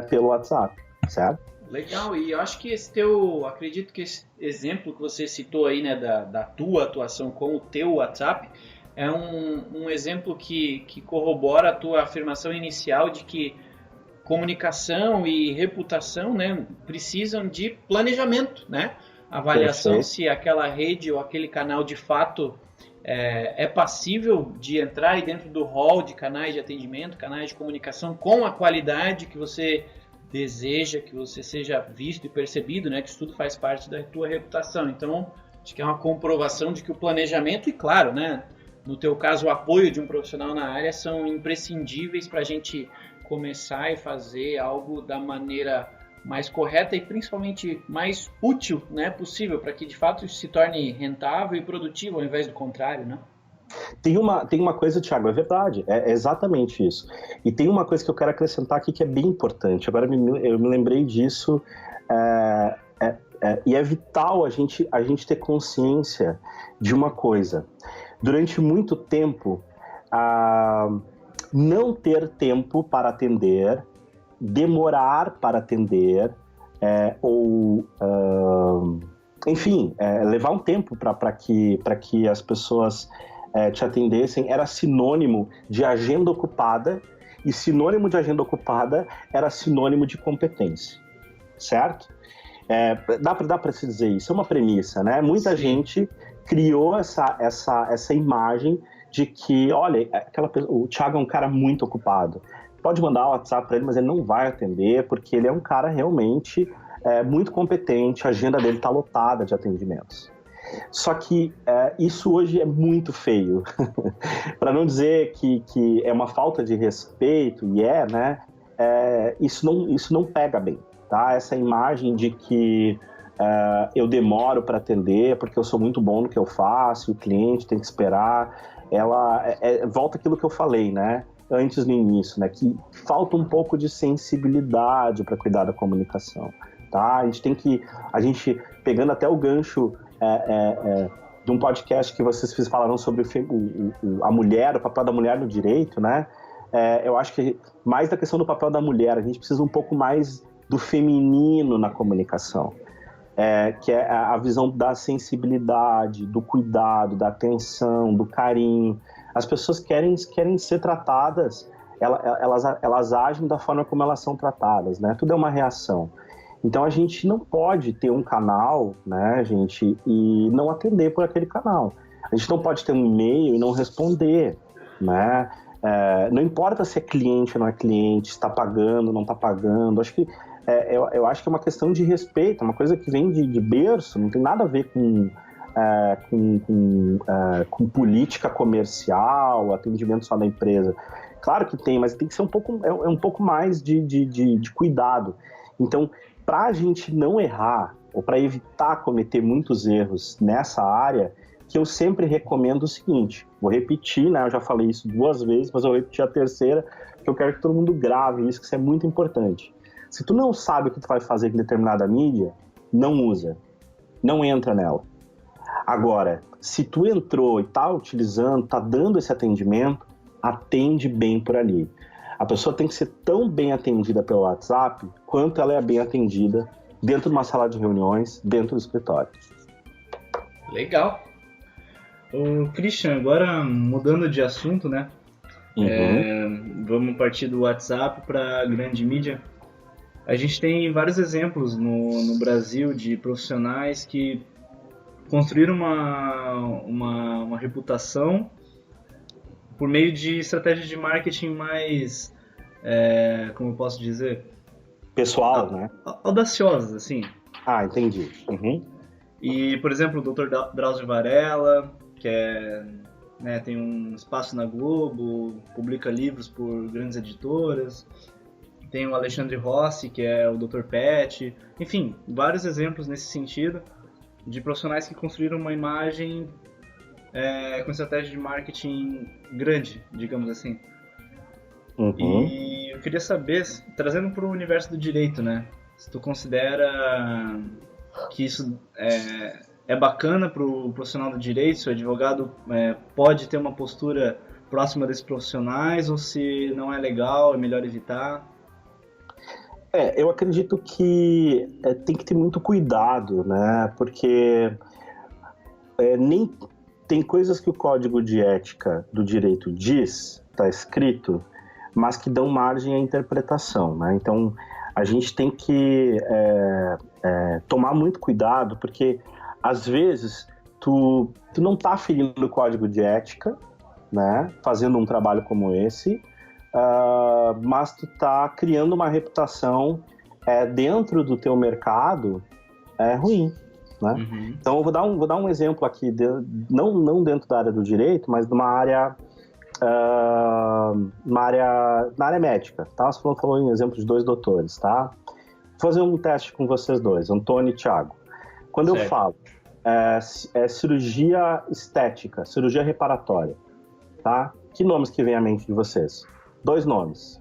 pelo WhatsApp, certo? Legal, e eu acho que acredito que esse exemplo que você citou aí, né, da tua atuação com o teu WhatsApp, é um exemplo que corrobora a tua afirmação inicial de que comunicação e reputação, né, precisam de planejamento, né? Avaliação Perfeito. Se aquela rede ou aquele canal de fato é passível de entrar aí dentro do hall de canais de atendimento, canais de comunicação com a qualidade que você deseja, que você seja visto e percebido, né? Que isso tudo faz parte da tua reputação. Então, acho que é uma comprovação de que o planejamento e, claro, né, no teu caso, o apoio de um profissional na área são imprescindíveis para a gente começar e fazer algo da maneira mais correta e principalmente mais útil, né, possível, para que de fato isso se torne rentável e produtivo ao invés do contrário, né? Tem uma coisa, Thiago, é verdade, é exatamente isso. E tem uma coisa que eu quero acrescentar aqui que é bem importante. Agora eu me lembrei disso, e é vital a gente ter consciência de uma coisa. Durante muito tempo, não ter tempo para atender, demorar para atender, levar um tempo para que as pessoas te atendessem, era sinônimo de agenda ocupada, e sinônimo de agenda ocupada era sinônimo de competência, certo? Dá para se dizer isso, é uma premissa, né? Muita gente criou essa imagem de que, olha, o Thiago é um cara muito ocupado. Pode mandar o WhatsApp para ele, mas ele não vai atender, porque ele é um cara realmente muito competente, a agenda dele está lotada de atendimentos. Só que isso hoje é muito feio. Para não dizer que é uma falta de respeito, né? Isso não pega bem, tá? Essa imagem de que eu demoro para atender porque eu sou muito bom no que eu faço, o cliente tem que esperar, volta aquilo que eu falei, né? Antes no início, né? Que falta um pouco de sensibilidade para cuidar da comunicação, tá? A gente pegando até o gancho de um podcast que vocês falaram sobre a mulher, o papel da mulher no direito, né? Eu acho que mais da questão do papel da mulher, a gente precisa um pouco mais do feminino na comunicação, que é a visão da sensibilidade, do cuidado, da atenção, do carinho. As pessoas querem ser tratadas, elas agem da forma como elas são tratadas, né? Tudo é uma reação. Então a gente não pode ter um canal, né, gente, e não atender por aquele canal. A gente não pode ter um e-mail e não responder, né? Não importa se é cliente ou não é cliente, se está pagando ou não está pagando. Eu acho que é uma questão de respeito, uma coisa que vem de berço, não tem nada a ver com política comercial, atendimento só da empresa. Claro que tem, mas tem que ser um pouco mais de cuidado. Então, para a gente não errar, ou para evitar cometer muitos erros nessa área, que eu sempre recomendo o seguinte, vou repetir, né? Eu já falei isso 2 vezes, mas eu vou repetir a terceira, porque eu quero que todo mundo grave isso, que isso é muito importante. Se tu não sabe o que tu vai fazer com determinada mídia, não usa, não entra nela. Agora, se tu entrou e tá utilizando, tá dando esse atendimento, atende bem por ali. A pessoa tem que ser tão bem atendida pelo WhatsApp quanto ela é bem atendida dentro de uma sala de reuniões, dentro do escritório. Legal. O Christian, agora mudando de assunto, né? Vamos partir do WhatsApp para a grande mídia. A gente tem vários exemplos no Brasil de profissionais que construíram uma reputação por meio de estratégias de marketing mais, como eu posso dizer? Pessoal, né? Audaciosas, assim. Ah, entendi. Uhum. E, por exemplo, o Dr. Drauzio Varela, que tem um espaço na Globo, publica livros por grandes editoras. Tem o Alexandre Rossi, que é o Dr. Pet. Enfim, vários exemplos nesse sentido de profissionais que construíram uma imagem com estratégia de marketing grande, digamos assim. Uhum. E eu queria saber, trazendo para o universo do direito, né? Se tu considera que isso é bacana para o profissional do direito, se o advogado pode ter uma postura próxima desses profissionais, ou se não é legal, é melhor evitar? Eu acredito que tem que ter muito cuidado, né? Porque nem tem coisas que o Código de Ética do Direito diz, está escrito, mas que dão margem à interpretação, né? Então, a gente tem que tomar muito cuidado, porque, às vezes, tu não está ferindo o Código de Ética, né? Fazendo um trabalho como esse, mas tu está criando uma reputação dentro do teu mercado ruim, né? Uhum. Então, eu vou dar um exemplo aqui, não dentro da área do direito, mas de uma área... na área médica, tá? Você falou em exemplo de 2 doutores, tá? Vou fazer um teste com vocês dois, Antônio e Thiago. Quando Certo. eu falo cirurgia estética, cirurgia reparatória, tá? Que nomes que vem à mente de vocês? 2 nomes.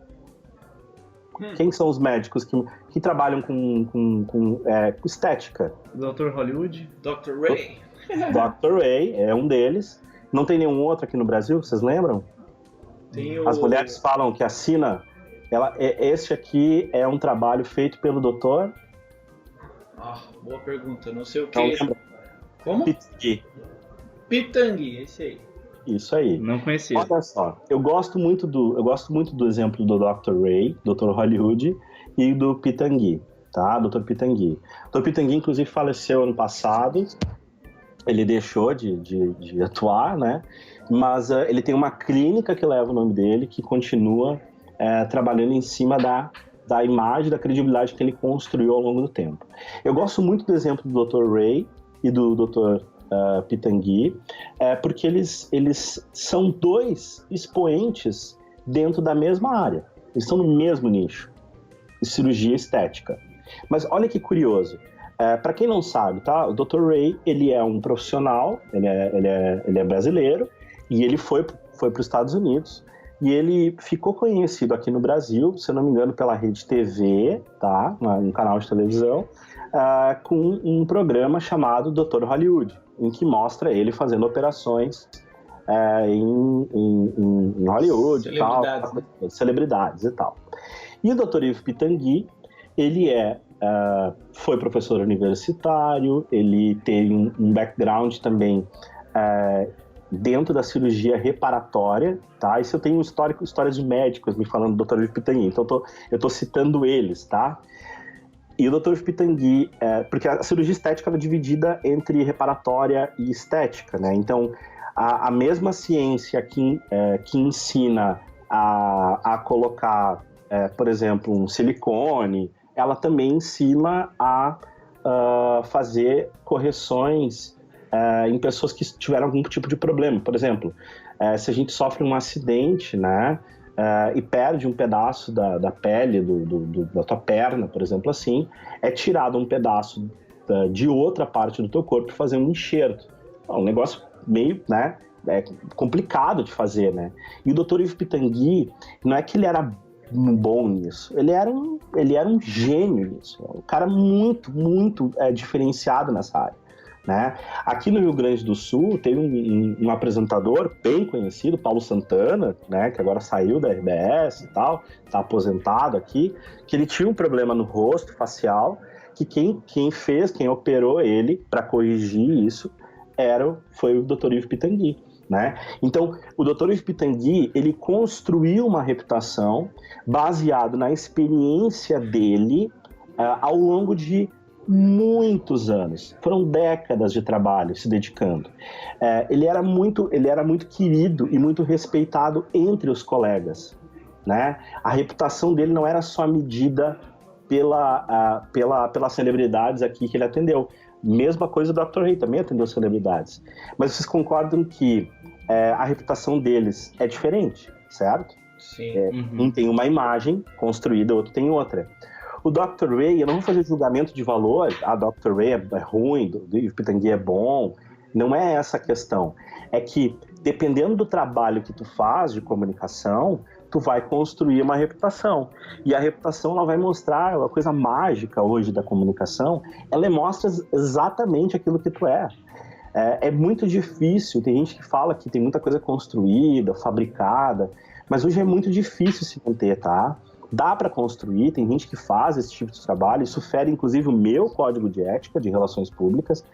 Quem são os médicos que trabalham com estética? Dr. Hollywood? Dr. Ray. Dr. Ray é um deles. Não tem nenhum outro aqui no Brasil, vocês lembram? Tem As mulheres falam que a Sina, esse aqui é um trabalho feito pelo doutor... Boa pergunta, não sei o que. Não lembra? Como? Pitangui. Pitangui, esse aí. Isso aí. Não conhecia. Olha só, eu gosto muito do exemplo do Dr. Ray, Dr. Hollywood e do Pitangui, tá? Dr. Pitangui. Dr. Pitangui, inclusive, faleceu ano passado. Ele deixou de atuar, né? Mas ele tem uma clínica que leva o nome dele, que continua trabalhando em cima da imagem, da credibilidade que ele construiu ao longo do tempo. Eu gosto muito do exemplo do Dr. Ray e do Dr. Pitangui, porque eles são 2 expoentes dentro da mesma área. Eles estão no mesmo nicho, de cirurgia estética. Mas olha que curioso. Para quem não sabe, tá? O Dr. Ray, ele é um profissional, ele é brasileiro, e ele foi para os Estados Unidos, e ele ficou conhecido aqui no Brasil, se eu não me engano, pela Rede TV, tá? Um canal de televisão, com um programa chamado Dr. Hollywood, em que mostra ele fazendo operações em Hollywood, Celebridades, tal, celebridades e tal. E o Dr. Ivo Pitangui, ele foi professor universitário, ele tem um background também dentro da cirurgia reparatória, tá? Isso eu tenho histórias de médicos me falando do Dr. Ivo Pitangui, então eu tô citando eles, tá? E o Dr. Ivo Pitangui, porque a cirurgia estética é dividida entre reparatória e estética, né? Então, a mesma ciência que ensina a colocar, por exemplo, um silicone, ela também ensina a fazer correções em pessoas que tiveram algum tipo de problema. Por exemplo, se a gente sofre um acidente, né, e perde um pedaço da pele da tua perna, por exemplo, assim, é tirado um pedaço de outra parte do teu corpo e fazer um enxerto. É um negócio meio, né, complicado de fazer, né? E o Dr. Ivo Pitangui, não é que ele era bom nisso, ele era um gênio nisso, um cara muito, muito diferenciado nessa área, né? Aqui no Rio Grande do Sul tem um apresentador bem conhecido, Paulo Santana, né, que agora saiu da RBS e tal, está aposentado aqui, que ele tinha um problema no rosto facial que quem operou ele para corrigir isso foi o Dr. Yves Pitangui, né? Então, o Dr. Yves Pitangui, ele construiu uma reputação baseado na experiência dele ao longo de muitos anos. Foram décadas de trabalho se dedicando. Ele era muito querido e muito respeitado entre os colegas, né? A reputação dele não era só medida pelas celebridades aqui que ele atendeu. Mesma coisa do Dr. Ray, também atendeu celebridades. Mas vocês concordam que a reputação deles é diferente, certo? Sim. Um tem uma imagem construída, o outro tem outra. O Dr. Ray, eu não vou fazer julgamento de valor, Dr. Ray é ruim, o Pitangui é bom, não é essa a questão. É que, dependendo do trabalho que tu faz de comunicação, tu vai construir uma reputação. E a reputação, ela vai mostrar, a coisa mágica hoje da comunicação, ela mostra exatamente aquilo que tu é. É muito difícil, tem gente que fala que tem muita coisa construída, fabricada, mas hoje é muito difícil se manter, tá? Dá para construir, tem gente que faz esse tipo de trabalho, isso fere inclusive o meu código de ética de relações públicas,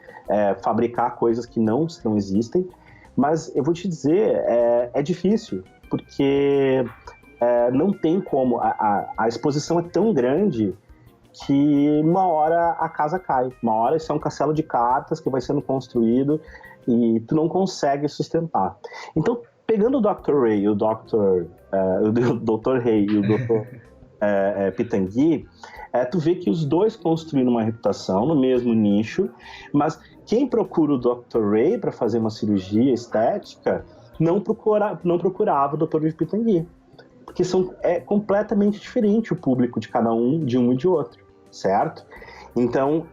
fabricar coisas que não existem, mas eu vou te dizer, é difícil, porque não tem como, a exposição é tão grande que uma hora a casa cai, uma hora isso é um castelo de cartas que vai sendo construído e tu não consegue sustentar. Então, pegando o Dr. Ray, o Dr. Ray e o Dr. Pitangui, tu vê que os dois construíram uma reputação no mesmo nicho, mas quem procura o Dr. Ray para fazer uma cirurgia estética não procurava o Dr. Yves Pitangui, porque é completamente diferente o público de cada um, de um e de outro, certo? Então,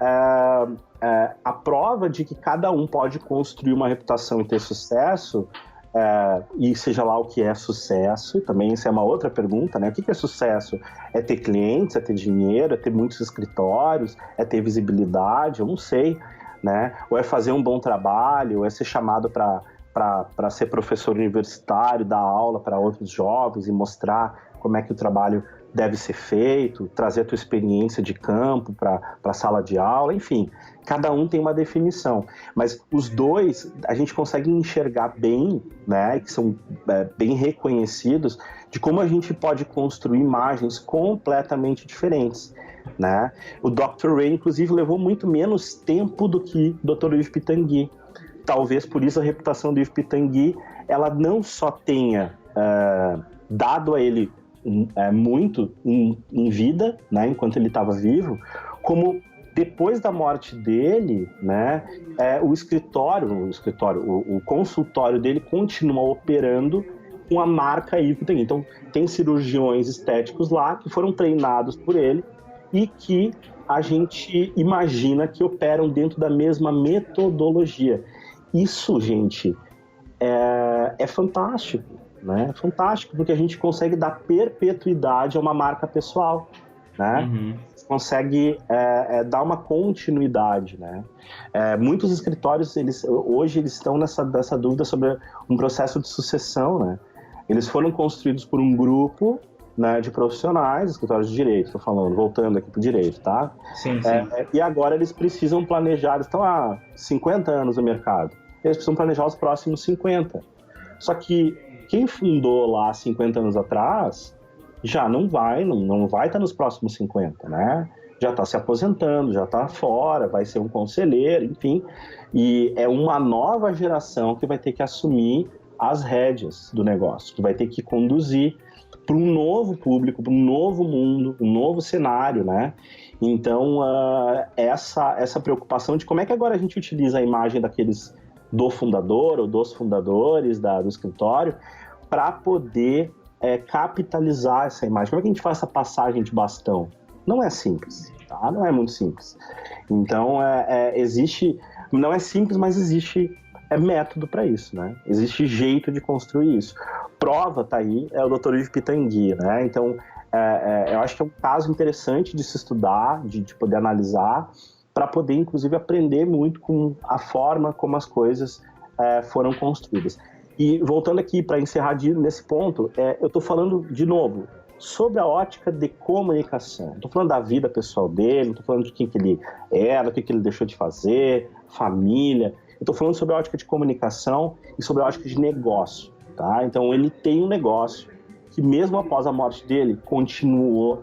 a prova de que cada um pode construir uma reputação e ter sucesso, e seja lá o que é sucesso, também isso é uma outra pergunta, né? O que é sucesso? É ter clientes, é ter dinheiro, é ter muitos escritórios, é ter visibilidade? Eu não sei, né? Ou é fazer um bom trabalho, ou é ser chamado para ser professor universitário, dar aula para outros jovens e mostrar como é que o trabalho deve ser feito, trazer a tua experiência de campo para a sala de aula, enfim, cada um tem uma definição, mas os dois a gente consegue enxergar bem, né, que são bem reconhecidos, de como a gente pode construir imagens completamente diferentes, né? O Dr. Ray, inclusive, levou muito menos tempo do que o Dr. Yves Pitangui. Talvez por isso a reputação do Yves Pitangui, ela não só tenha dado a ele muito em vida, né, enquanto ele estava vivo, como depois da morte dele, né, o consultório dele continua operando com a marca Yves Pitangui. Então, tem cirurgiões estéticos lá que foram treinados por ele e que a gente imagina que operam dentro da mesma metodologia. Isso, gente, é fantástico, né? É fantástico, porque a gente consegue dar perpetuidade a uma marca pessoal, né? Uhum. Consegue dar uma continuidade, né? Muitos escritórios, hoje eles estão nessa dúvida sobre um processo de sucessão, né? Eles foram construídos por um grupo, né, de profissionais, escritórios de direito, estou falando, voltando aqui para o direito, tá? Sim. E agora eles precisam planejar, eles estão há 50 anos no mercado, eles precisam planejar os próximos 50. Só que quem fundou lá 50 anos atrás já não vai estar nos próximos 50, né? Já está se aposentando, já está fora, vai ser um conselheiro, enfim. E é uma nova geração que vai ter que assumir as rédeas do negócio, que vai ter que conduzir para um novo público, para um novo mundo, um novo cenário, né? Então, essa preocupação de como é que agora a gente utiliza a imagem do fundador ou dos fundadores do escritório para poder capitalizar essa imagem. Como é que a gente faz essa passagem de bastão? Não é simples, tá? Não é muito simples. Então, não é simples, mas existe método para isso, né? Existe jeito de construir isso. Prova tá aí, é o Dr. Yves Pitangui, né? Então, eu acho que é um caso interessante de se estudar, de poder analisar, para poder, inclusive, aprender muito com a forma como as coisas foram construídas. E voltando aqui para encerrar nesse ponto, eu estou falando, de novo, sobre a ótica de comunicação. Não estou falando da vida pessoal dele, não estou falando de quem que ele era, o que ele deixou de fazer, família. Eu estou falando sobre a ótica de comunicação e sobre a ótica de negócio. Tá? Então, ele tem um negócio que, mesmo após a morte dele, continuou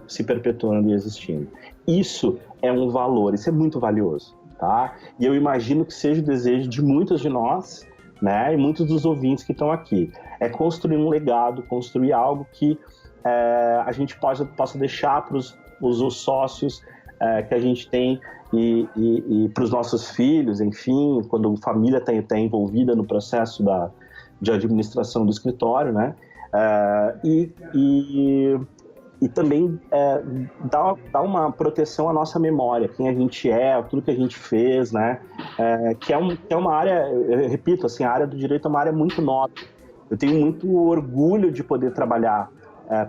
se perpetuando e existindo. Isso é um valor, isso é muito valioso. Tá? E eu imagino que seja o desejo de muitos de nós, né, e muitos dos ouvintes que estão aqui. É construir um legado, construir algo que a gente possa deixar para os sócios que a gente tem e para os nossos filhos, enfim, quando a família está envolvida no processo de administração do escritório, né? E também dar uma proteção à nossa memória, quem a gente é, tudo que a gente fez, né? Que é uma área, eu repito, assim, a área do direito é uma área muito nobre. Eu tenho muito orgulho de poder trabalhar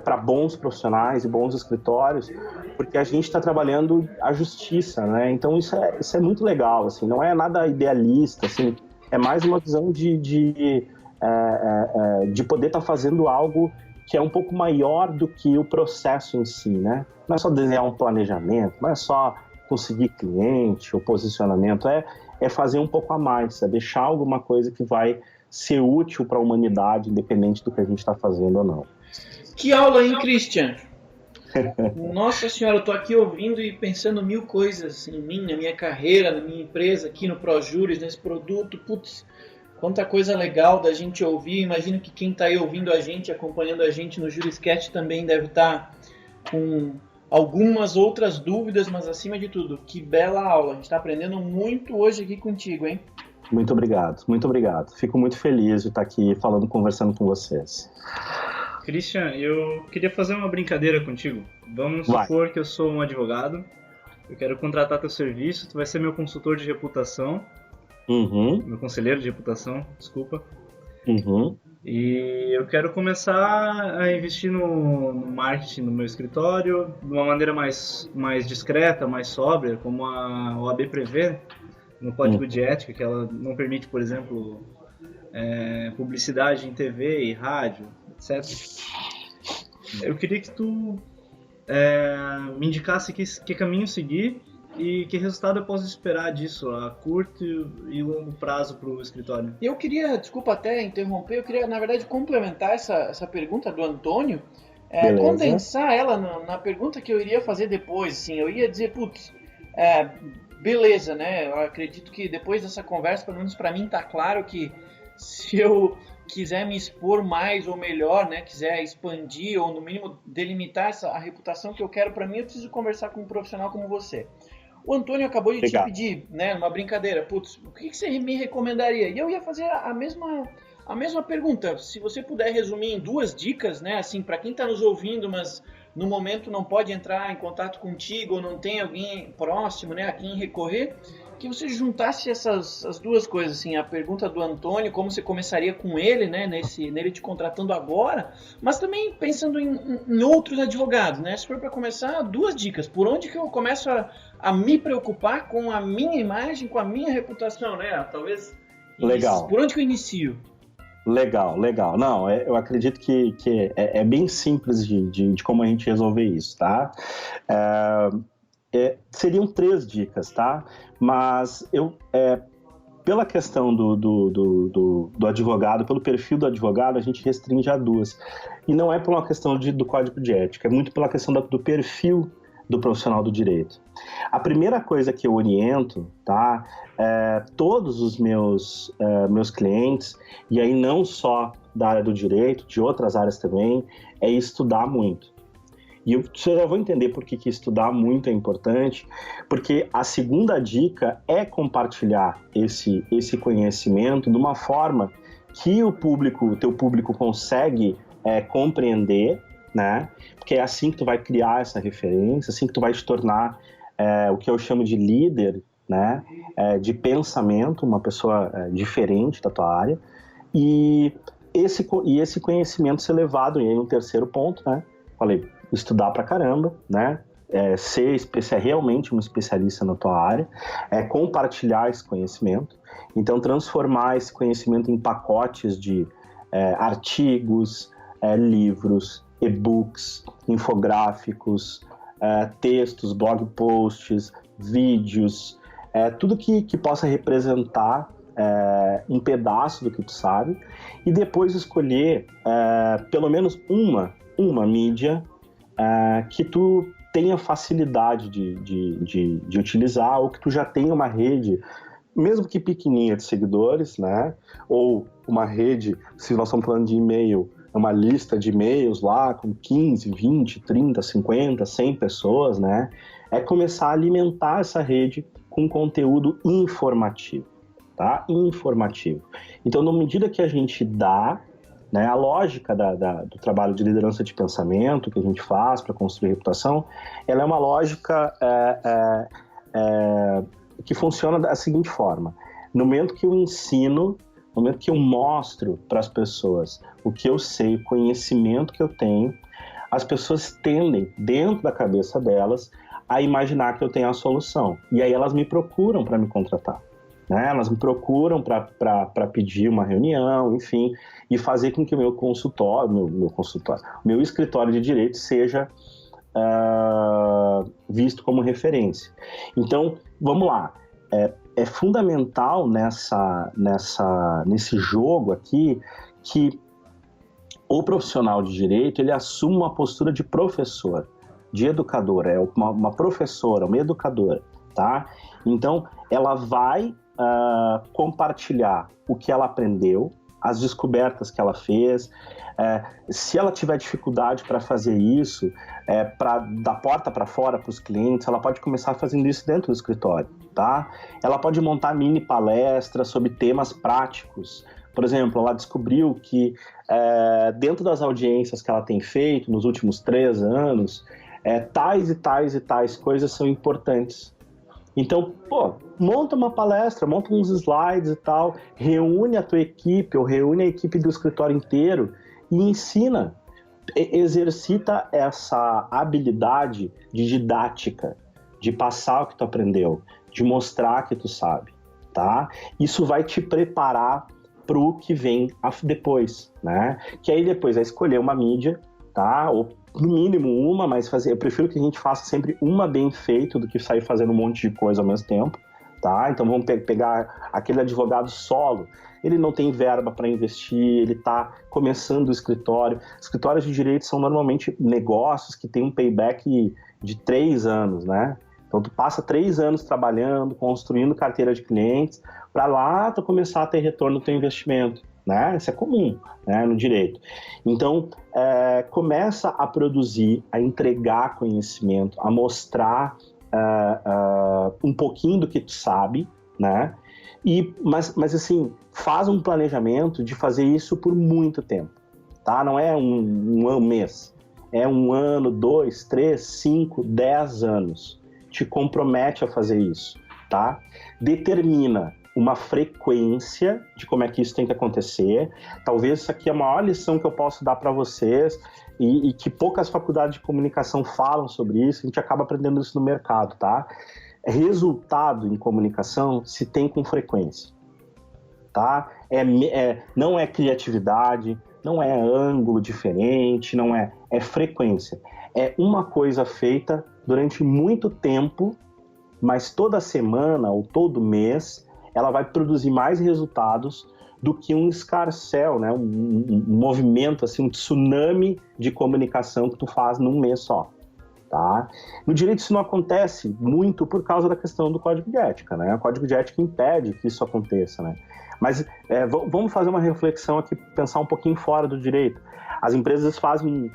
para bons profissionais e bons escritórios, porque a gente está trabalhando a justiça, né? Então isso é muito legal, assim, não é nada idealista, assim, é mais uma visão de poder estar fazendo algo que é um pouco maior do que o processo em si, né? Não é só desenhar um planejamento, não é só conseguir cliente ou posicionamento, é fazer um pouco a mais, é deixar alguma coisa que vai ser útil para a humanidade, independente do que a gente está fazendo ou não. Que aula, hein, Christian? Nossa senhora, eu tô aqui ouvindo e pensando mil coisas em mim, na minha carreira, na minha empresa, aqui no ProJuris, nesse produto. Putz, quanta coisa legal da gente ouvir. Imagino que quem está aí ouvindo a gente, acompanhando a gente no Juriscast também deve estar com algumas outras dúvidas, mas acima de tudo, que bela aula. A gente está aprendendo muito hoje aqui contigo, hein? Muito obrigado, muito obrigado. Fico muito feliz de estar aqui conversando com vocês. Christian, eu queria fazer uma brincadeira contigo. Vamos supor que eu sou um advogado, eu quero contratar teu serviço, tu vai ser meu consultor de reputação, meu conselheiro de reputação, desculpa. E eu quero começar a investir no marketing no meu escritório de uma maneira mais discreta, mais sóbria, como a OAB prevê no Código de Ética, que ela não permite, por exemplo, publicidade em TV e rádio, etc. Eu queria que tu me indicasse que caminho seguir e que resultado eu posso esperar disso a curto e longo prazo para o escritório. Eu queria, desculpa até interromper, eu queria na verdade complementar essa pergunta do Antônio, condensar ela na pergunta que eu iria fazer depois. Assim, eu ia dizer, beleza, né? Eu acredito que depois dessa conversa, pelo menos para mim, está claro que se eu quiser me expor mais ou melhor, né, quiser expandir ou no mínimo delimitar a reputação que eu quero para mim, eu preciso conversar com um profissional como você. O Antônio acabou de te pedir, né, numa brincadeira, o que você me recomendaria? E eu ia fazer a mesma pergunta. Se você puder resumir em 2 dicas, né, assim, para quem está nos ouvindo, mas no momento não pode entrar em contato contigo ou não tem alguém próximo, né, a quem recorrer, que você juntasse as 2 coisas, assim, a pergunta do Antônio, como você começaria com ele, né, nele te contratando agora, mas também pensando em outros advogados, né, se for para começar, 2 dicas, por onde que eu começo a me preocupar com a minha imagem, com a minha reputação, né, talvez, legal. Por onde que eu inicio? Legal. Não, eu acredito que é bem simples de como a gente resolver isso, tá? Seriam 3 dicas, tá? Mas pela questão do advogado, pelo perfil do advogado, a gente restringe a 2. E não é por uma questão do código de ética, é muito pela questão do perfil do profissional do direito. A primeira coisa que eu oriento, tá? Todos os meus clientes, e aí não só da área do direito, de outras áreas também, é estudar muito. E você já vai entender por que estudar muito é importante, porque a segunda dica é compartilhar esse conhecimento de uma forma que o teu público consegue compreender, né? Porque é assim que tu vai criar essa referência, assim que tu vai te tornar o que eu chamo de líder, né? De pensamento, uma pessoa diferente da tua área, e esse conhecimento ser levado, e aí um terceiro ponto, né? Falei, estudar pra caramba, né? Ser realmente um especialista na tua área, compartilhar esse conhecimento, então transformar esse conhecimento em pacotes de artigos, livros, e-books, infográficos, textos, blog posts, vídeos, tudo que possa representar um pedaço do que tu sabe, e depois escolher pelo menos uma mídia que tu tenha facilidade de utilizar, ou que tu já tenha uma rede, mesmo que pequenininha, de seguidores, né? Ou uma rede, se nós estamos falando de e-mail, uma lista de e-mails lá com 15, 20, 30, 50, 100 pessoas, né? É começar a alimentar essa rede com conteúdo informativo, tá? Informativo. Então, na medida que a gente dá, né, a lógica do trabalho de liderança de pensamento que a gente faz para construir reputação, ela é uma lógica que funciona da seguinte forma: no momento que eu ensino, no momento que eu mostro para as pessoas o que eu sei, o conhecimento que eu tenho, as pessoas tendem, dentro da cabeça delas, a imaginar que eu tenho a solução. E aí elas me procuram para me contratar, né? Elas me procuram para pedir uma reunião, enfim, e fazer com que o meu escritório de direito seja visto como referência. Então, vamos lá. É fundamental nesse jogo aqui que o profissional de direito ele assuma uma postura de professor, de educadora, uma professora, uma educadora, tá? Então, ela vai compartilhar o que ela aprendeu, as descobertas que ela fez. Se ela tiver dificuldade para fazer isso, da porta para fora para os clientes, ela pode começar fazendo isso dentro do escritório, tá? Ela pode montar mini palestras sobre temas práticos. Por exemplo, ela descobriu que dentro das audiências que ela tem feito nos últimos 3 anos, tais e tais e tais coisas são importantes. Então, monta uma palestra, monta uns slides e tal, reúne a tua equipe ou reúne a equipe do escritório inteiro e ensina, exercita essa habilidade de didática, de passar o que tu aprendeu, de mostrar que tu sabe, tá? Isso vai te preparar para o que vem depois, né? Que aí depois é escolher uma mídia, tá? Ou no mínimo uma, mas eu prefiro que a gente faça sempre uma bem feita do que sair fazendo um monte de coisa ao mesmo tempo, tá? Então vamos pegar aquele advogado solo, ele não tem verba para investir, ele está começando o escritório. Escritórios de direito são normalmente negócios que têm um payback de 3 anos, né? Então tu passa 3 anos trabalhando, construindo carteira de clientes, para lá tu começar a ter retorno do teu investimento, né? Isso é comum, né, no direito. Então, começa a produzir, a entregar conhecimento, a mostrar um pouquinho do que tu sabe, né? Mas assim, faz um planejamento de fazer isso por muito tempo, tá? Não é um mês, é 1 ano, 2, 3, 5, 10 anos. Te compromete a fazer isso, tá? Determina uma frequência de como é que isso tem que acontecer. Talvez isso aqui é a maior lição que eu posso dar para vocês e que poucas faculdades de comunicação falam sobre isso, a gente acaba aprendendo isso no mercado, tá? Resultado em comunicação se tem com frequência, tá? Não é criatividade, não é ângulo diferente, não é frequência. É uma coisa feita durante muito tempo, mas toda semana ou todo mês ela vai produzir mais resultados do que um escarcéu, né? um movimento, assim, um tsunami de comunicação que tu faz num mês só. Tá? No direito isso não acontece muito por causa da questão do código de ética, né? O código de ética impede que isso aconteça, né? Mas vamos fazer uma reflexão aqui, pensar um pouquinho fora do direito. As empresas fazem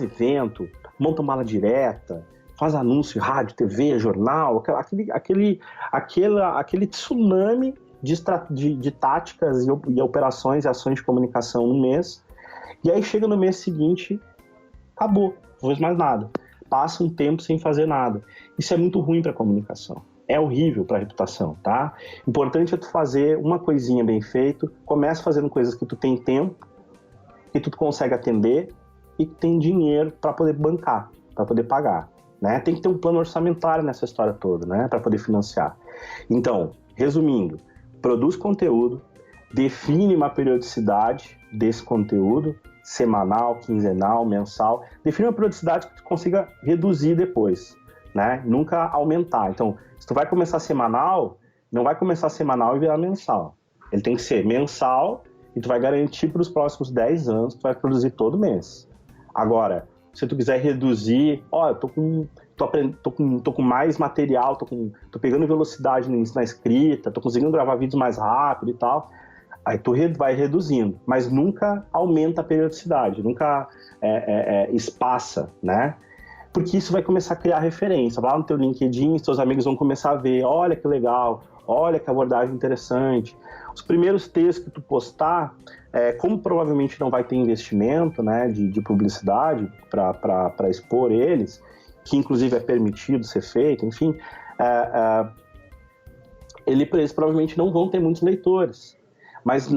evento, montam mala direta, faz anúncio, rádio, TV, jornal, aquele tsunami de táticas e operações e ações de comunicação no mês, e aí chega no mês seguinte, acabou, não fez mais nada. Passa um tempo sem fazer nada. Isso é muito ruim para a comunicação. É horrível para a reputação, tá? Importante é tu fazer uma coisinha bem feito, começa fazendo coisas que tu tem tempo, que tu consegue atender e que tem dinheiro para poder bancar, para poder pagar. Né? Tem que ter um plano orçamentário nessa história toda, né? Para poder financiar. Então, resumindo, produz conteúdo, define uma periodicidade desse conteúdo, semanal, quinzenal, mensal. Define uma periodicidade que tu consiga reduzir depois, né? Nunca aumentar. Então, se tu vai começar semanal, não vai começar semanal e virar mensal. Ele tem que ser mensal e tu vai garantir para os próximos 10 anos que tu vai produzir todo mês. Agora, se tu quiser reduzir, eu tô com mais material, tô pegando velocidade na escrita, tô conseguindo gravar vídeos mais rápido e tal, aí tu vai reduzindo, mas nunca aumenta a periodicidade, nunca espaça, né? Porque isso vai começar a criar referência. Lá no teu LinkedIn, seus amigos vão começar a ver, olha que legal, olha que abordagem interessante. Os primeiros textos que tu postar, como provavelmente não vai ter investimento, né, de publicidade para expor eles, que inclusive é permitido ser feito, enfim, eles provavelmente não vão ter muitos leitores. Mas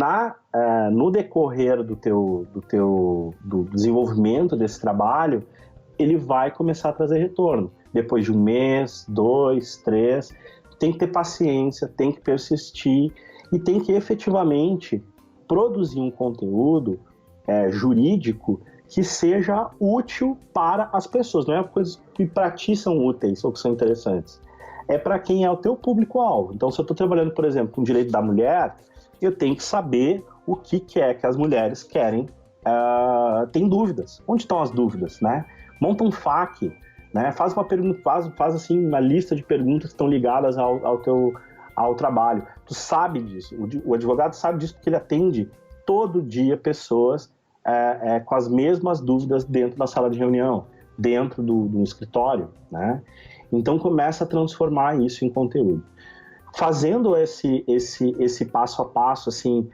no decorrer do desenvolvimento desse trabalho, ele vai começar a trazer retorno. Depois de 1 mês, 2, 3, tem que ter paciência, tem que persistir e tem que efetivamente produzir um conteúdo jurídico que seja útil para as pessoas. Não é coisas que para ti são úteis ou que são interessantes. É para quem é o teu público-alvo. Então, se eu estou trabalhando, por exemplo, com o direito da mulher, eu tenho que saber o que é que as mulheres querem, tem dúvidas. Onde estão as dúvidas, né? Monta um FAQ, né? Faz uma pergunta, faz assim uma lista de perguntas que estão ligadas ao trabalho. Tu sabe disso. O advogado sabe disso porque ele atende todo dia pessoas com as mesmas dúvidas dentro da sala de reunião, dentro do escritório, né? Então começa a transformar isso em conteúdo. Fazendo esse passo a passo assim,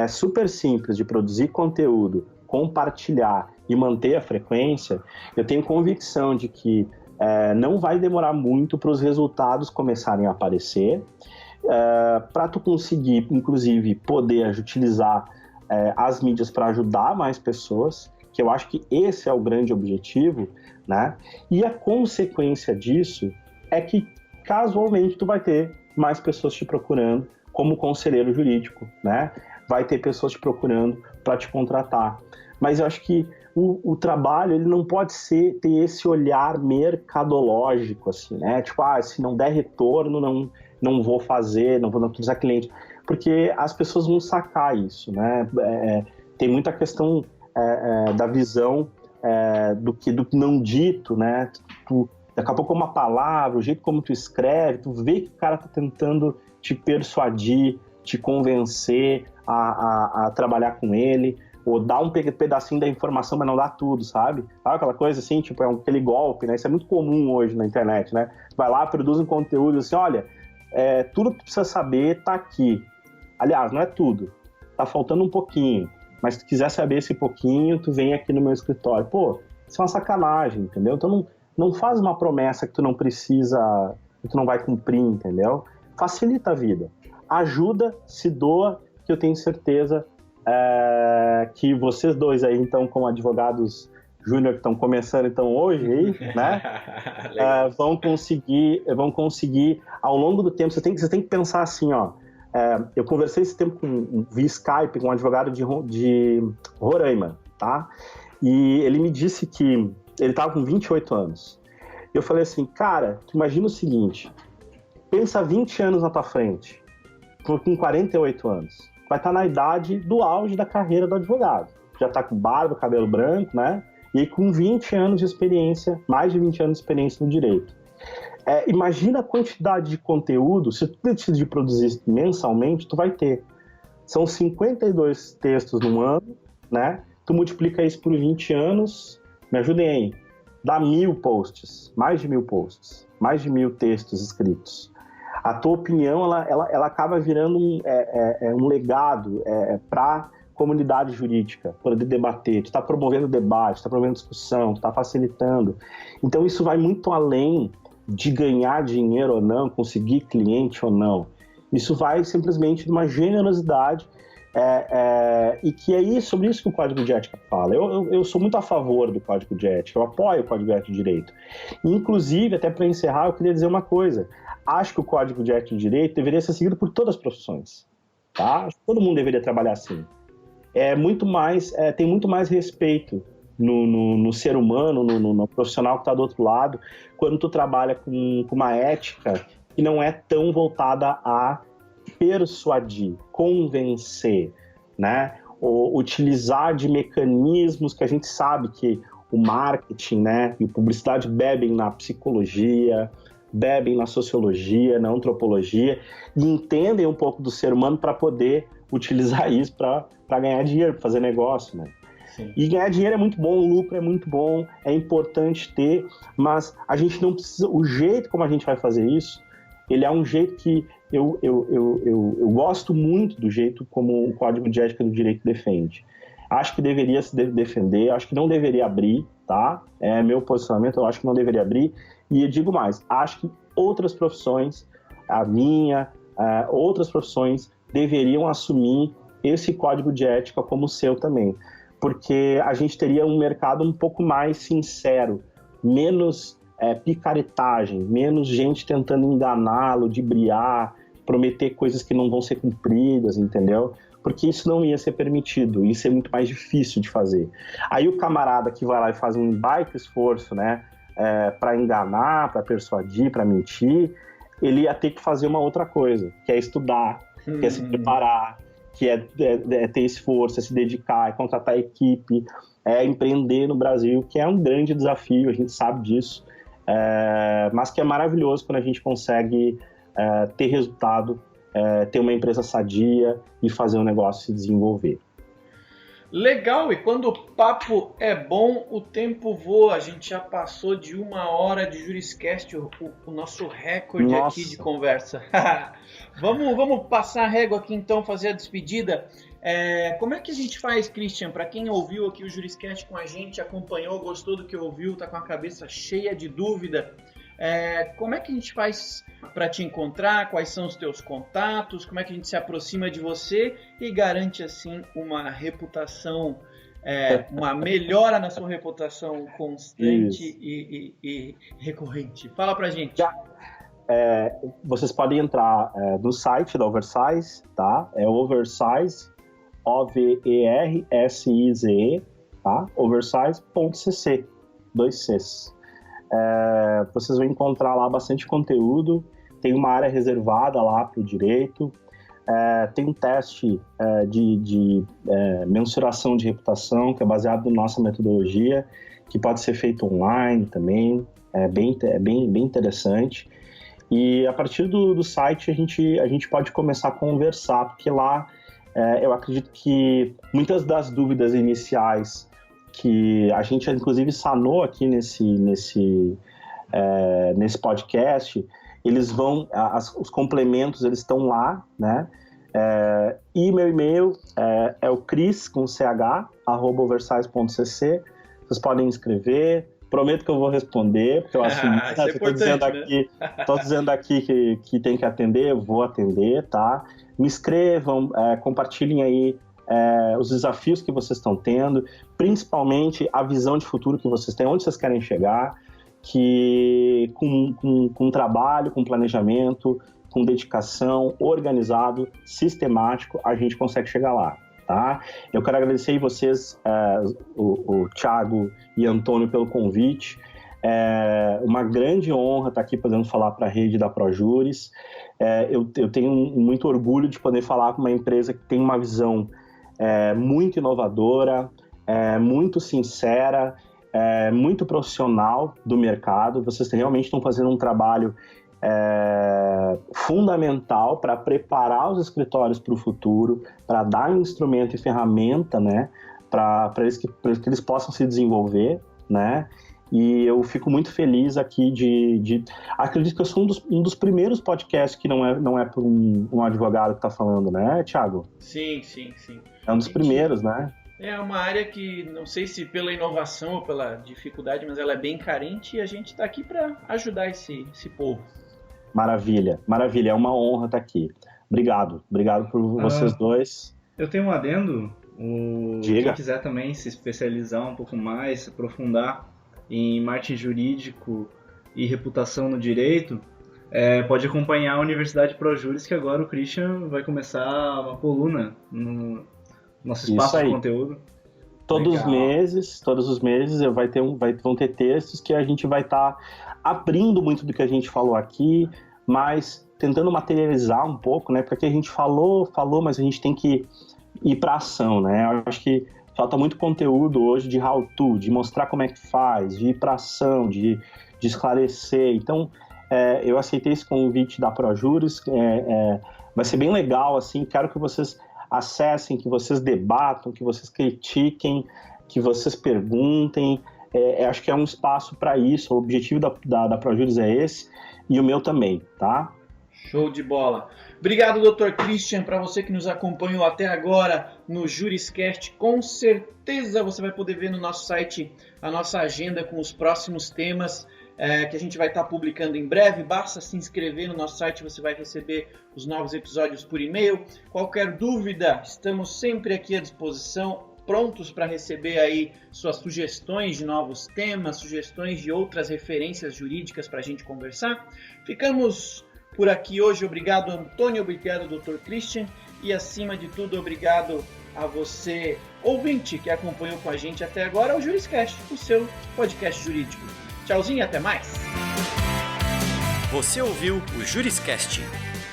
super simples de produzir conteúdo, compartilhar e manter a frequência, eu tenho convicção de que não vai demorar muito para os resultados começarem a aparecer, para tu conseguir, inclusive, poder utilizar as mídias para ajudar mais pessoas, que eu acho que esse é o grande objetivo, né? E a consequência disso é que, casualmente, tu vai ter mais pessoas te procurando como conselheiro jurídico, né? Vai ter pessoas te procurando para te contratar. Mas eu acho que o trabalho ele não pode ter esse olhar mercadológico, assim, né? Tipo, se não der retorno, não vou fazer, não vou utilizar cliente. Porque as pessoas vão sacar isso, né? Tem muita questão da visão do que não dito, né? Daqui a pouco uma palavra, o jeito como tu escreve, tu vê que o cara tá tentando te persuadir, te convencer a trabalhar com ele, ou dar um pedacinho da informação, mas não dá tudo, sabe? Aquela coisa assim, tipo, aquele golpe, né? Isso é muito comum hoje na internet, né? Tu vai lá, produz um conteúdo assim, olha, tudo que tu precisa saber tá aqui. Aliás, não é tudo, tá faltando um pouquinho, mas se tu quiser saber esse pouquinho, tu vem aqui no meu escritório. Pô, isso é uma sacanagem, entendeu? Então não faz uma promessa que tu não precisa, que tu não vai cumprir, entendeu? Facilita a vida. Ajuda, se doa, que eu tenho certeza que vocês dois aí, então, como advogados júnior que estão começando então hoje aí, né? Vão conseguir, ao longo do tempo, você tem que pensar assim, ó. Eu conversei esse tempo via Skype com um advogado de Roraima, tá? E ele me disse que ele estava com 28 anos. Eu falei assim, cara, tu imagina o seguinte, pensa 20 anos na tua frente, com 48 anos. Vai estar na idade do auge da carreira do advogado. Já está com barba, cabelo branco, né? E aí com 20 anos de experiência, mais de 20 anos de experiência no direito. Imagina a quantidade de conteúdo, se tu decidir produzir mensalmente, tu vai ter. São 52 textos no ano, né? Tu multiplica isso por 20 anos, me ajudem aí, dá 1.000 posts, mais de 1.000 posts, mais de 1.000 textos escritos. A tua opinião, ela acaba virando um legado para a comunidade jurídica, poder debater, tu está promovendo debate, tu está promovendo discussão, tu está facilitando. Então isso vai muito além de ganhar dinheiro ou não, conseguir cliente ou não. Isso vai simplesmente de uma generosidade e que é sobre isso que o Código de Ética fala. Eu sou muito a favor do Código de Ética, eu apoio o Código de Ética de Direito. Inclusive, até para encerrar, eu queria dizer uma coisa. Acho que o Código de Ética de Direito deveria ser seguido por todas as profissões. Tá? Acho que todo mundo deveria trabalhar assim. tem muito mais respeito no ser humano, no profissional que está do outro lado, quando tu trabalha com uma ética que não é tão voltada a persuadir, convencer, né? Ou utilizar de mecanismos que a gente sabe que o marketing, né, e a publicidade bebem na psicologia, bebem na sociologia, na antropologia, e entendem um pouco do ser humano para poder utilizar isso para ganhar dinheiro, para fazer negócio, né? Sim. E ganhar dinheiro é muito bom, o lucro é muito bom, é importante ter, mas a gente não precisa... O jeito como a gente vai fazer isso, ele é um jeito que eu gosto muito do jeito como o Código de Ética do Direito defende. Acho que deveria se defender, acho que não deveria abrir, tá? É meu posicionamento, eu acho que não deveria abrir. E eu digo mais, acho que outras profissões, a minha, outras profissões, deveriam assumir esse código de ética como o seu também. Porque a gente teria um mercado um pouco mais sincero, menos picaretagem, menos gente tentando enganá-lo, ludibriar, prometer coisas que não vão ser cumpridas, entendeu? Porque isso não ia ser permitido, isso é muito mais difícil de fazer. Aí o camarada que vai lá e faz um baita esforço, né, para enganar, para persuadir, para mentir, ele ia ter que fazer uma outra coisa, que é estudar, que é se preparar, que é ter esforço, é se dedicar, é contratar equipe, é empreender no Brasil, que é um grande desafio, a gente sabe disso, mas que é maravilhoso quando a gente consegue ter resultado, ter uma empresa sadia e fazer o negócio se desenvolver. Legal, e quando o papo é bom, o tempo voa. A gente já passou de 1 hora de Juriscast, o nosso recorde aqui de conversa. Vamos passar a régua aqui então, fazer a despedida. Como é que a gente faz, Christian? Para quem ouviu aqui o Juriscast com a gente, acompanhou, gostou do que ouviu, está com a cabeça cheia de dúvida, como é que a gente faz para te encontrar? Quais são os teus contatos? Como é que a gente se aproxima de você e garante assim uma reputação, uma melhora na sua reputação constante e recorrente? Fala pra gente. Vocês podem entrar no site da Oversize, tá? É Oversize, OVERSIZE, tá? Oversize.cc, 2 Cs. Vocês vão encontrar lá bastante conteúdo, tem uma área reservada lá para o direito, tem um teste de mensuração de reputação, que é baseado na nossa metodologia, que pode ser feito online também, é bem interessante. E a partir do site a gente pode começar a conversar, porque lá eu acredito que muitas das dúvidas iniciais que a gente inclusive sanou aqui nesse podcast, eles vão, os complementos eles estão lá, né? E meu e-mail é o chris, com ch, @oversize.cc. Vocês podem escrever, prometo que eu vou responder, porque eu assumi, estou dizendo aqui que tem que atender, eu vou atender, tá? Me escrevam, compartilhem aí os desafios que vocês estão tendo, principalmente a visão de futuro que vocês têm, onde vocês querem chegar, que com trabalho, com planejamento, com dedicação, organizado, sistemático, a gente consegue chegar lá, tá? Eu quero agradecer a vocês, o Thiago e Antônio, pelo convite. É uma grande honra estar aqui podendo falar para a rede da ProJuris. Eu tenho muito orgulho de poder falar com uma empresa que tem uma visão muito inovadora, muito sincera, muito profissional do mercado. Vocês realmente estão fazendo um trabalho fundamental para preparar os escritórios para o futuro, para dar instrumento e ferramenta, né, para que eles possam se desenvolver, né? E eu fico muito feliz aqui acredito que eu sou um dos primeiros podcasts que não é por um advogado que está falando, né, Thiago? Sim. É um dos primeiros, né? É uma área que, não sei se pela inovação ou pela dificuldade, mas ela é bem carente e a gente está aqui para ajudar esse povo. Maravilha, é uma honra estar aqui. Obrigado por vocês dois. Eu tenho um adendo, Diga. Quem quiser também se especializar um pouco mais, se aprofundar em marketing jurídico e reputação no direito, pode acompanhar a Universidade ProJuris, que agora o Christian vai começar uma coluna Nosso espaço de conteúdo. Todos os meses vão ter textos que a gente vai estar abrindo muito do que a gente falou aqui, mas tentando materializar um pouco, né? Porque a gente falou, mas a gente tem que ir para ação, né? Eu acho que falta muito conteúdo hoje de how to, de mostrar como é que faz, de ir para ação, de esclarecer. Então, eu aceitei esse convite da ProJuris, vai ser bem legal, assim, quero que vocês acessem, que vocês debatam, que vocês critiquem, que vocês perguntem. Acho que é um espaço para isso, o objetivo da ProJuris é esse, e o meu também, tá? Show de bola. Obrigado, Dr. Christian, para você que nos acompanhou até agora no JurisCast. Com certeza você vai poder ver no nosso site a nossa agenda com os próximos temas que a gente vai estar publicando em breve. Basta se inscrever no nosso site, você vai receber os novos episódios por e-mail. Qualquer dúvida, estamos sempre aqui à disposição, prontos para receber aí suas sugestões de novos temas, sugestões de outras referências jurídicas para a gente conversar. Ficamos por aqui hoje. Obrigado, Antônio, obrigado, Dr. Christian, e acima de tudo, obrigado a você, ouvinte, que acompanhou com a gente até agora o JurisCast, o seu podcast jurídico. Tchauzinho e até mais! Você ouviu o JurisCast,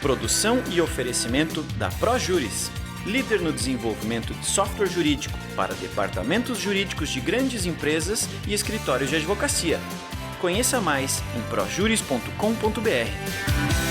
produção e oferecimento da ProJuris, líder no desenvolvimento de software jurídico para departamentos jurídicos de grandes empresas e escritórios de advocacia. Conheça mais em projuris.com.br.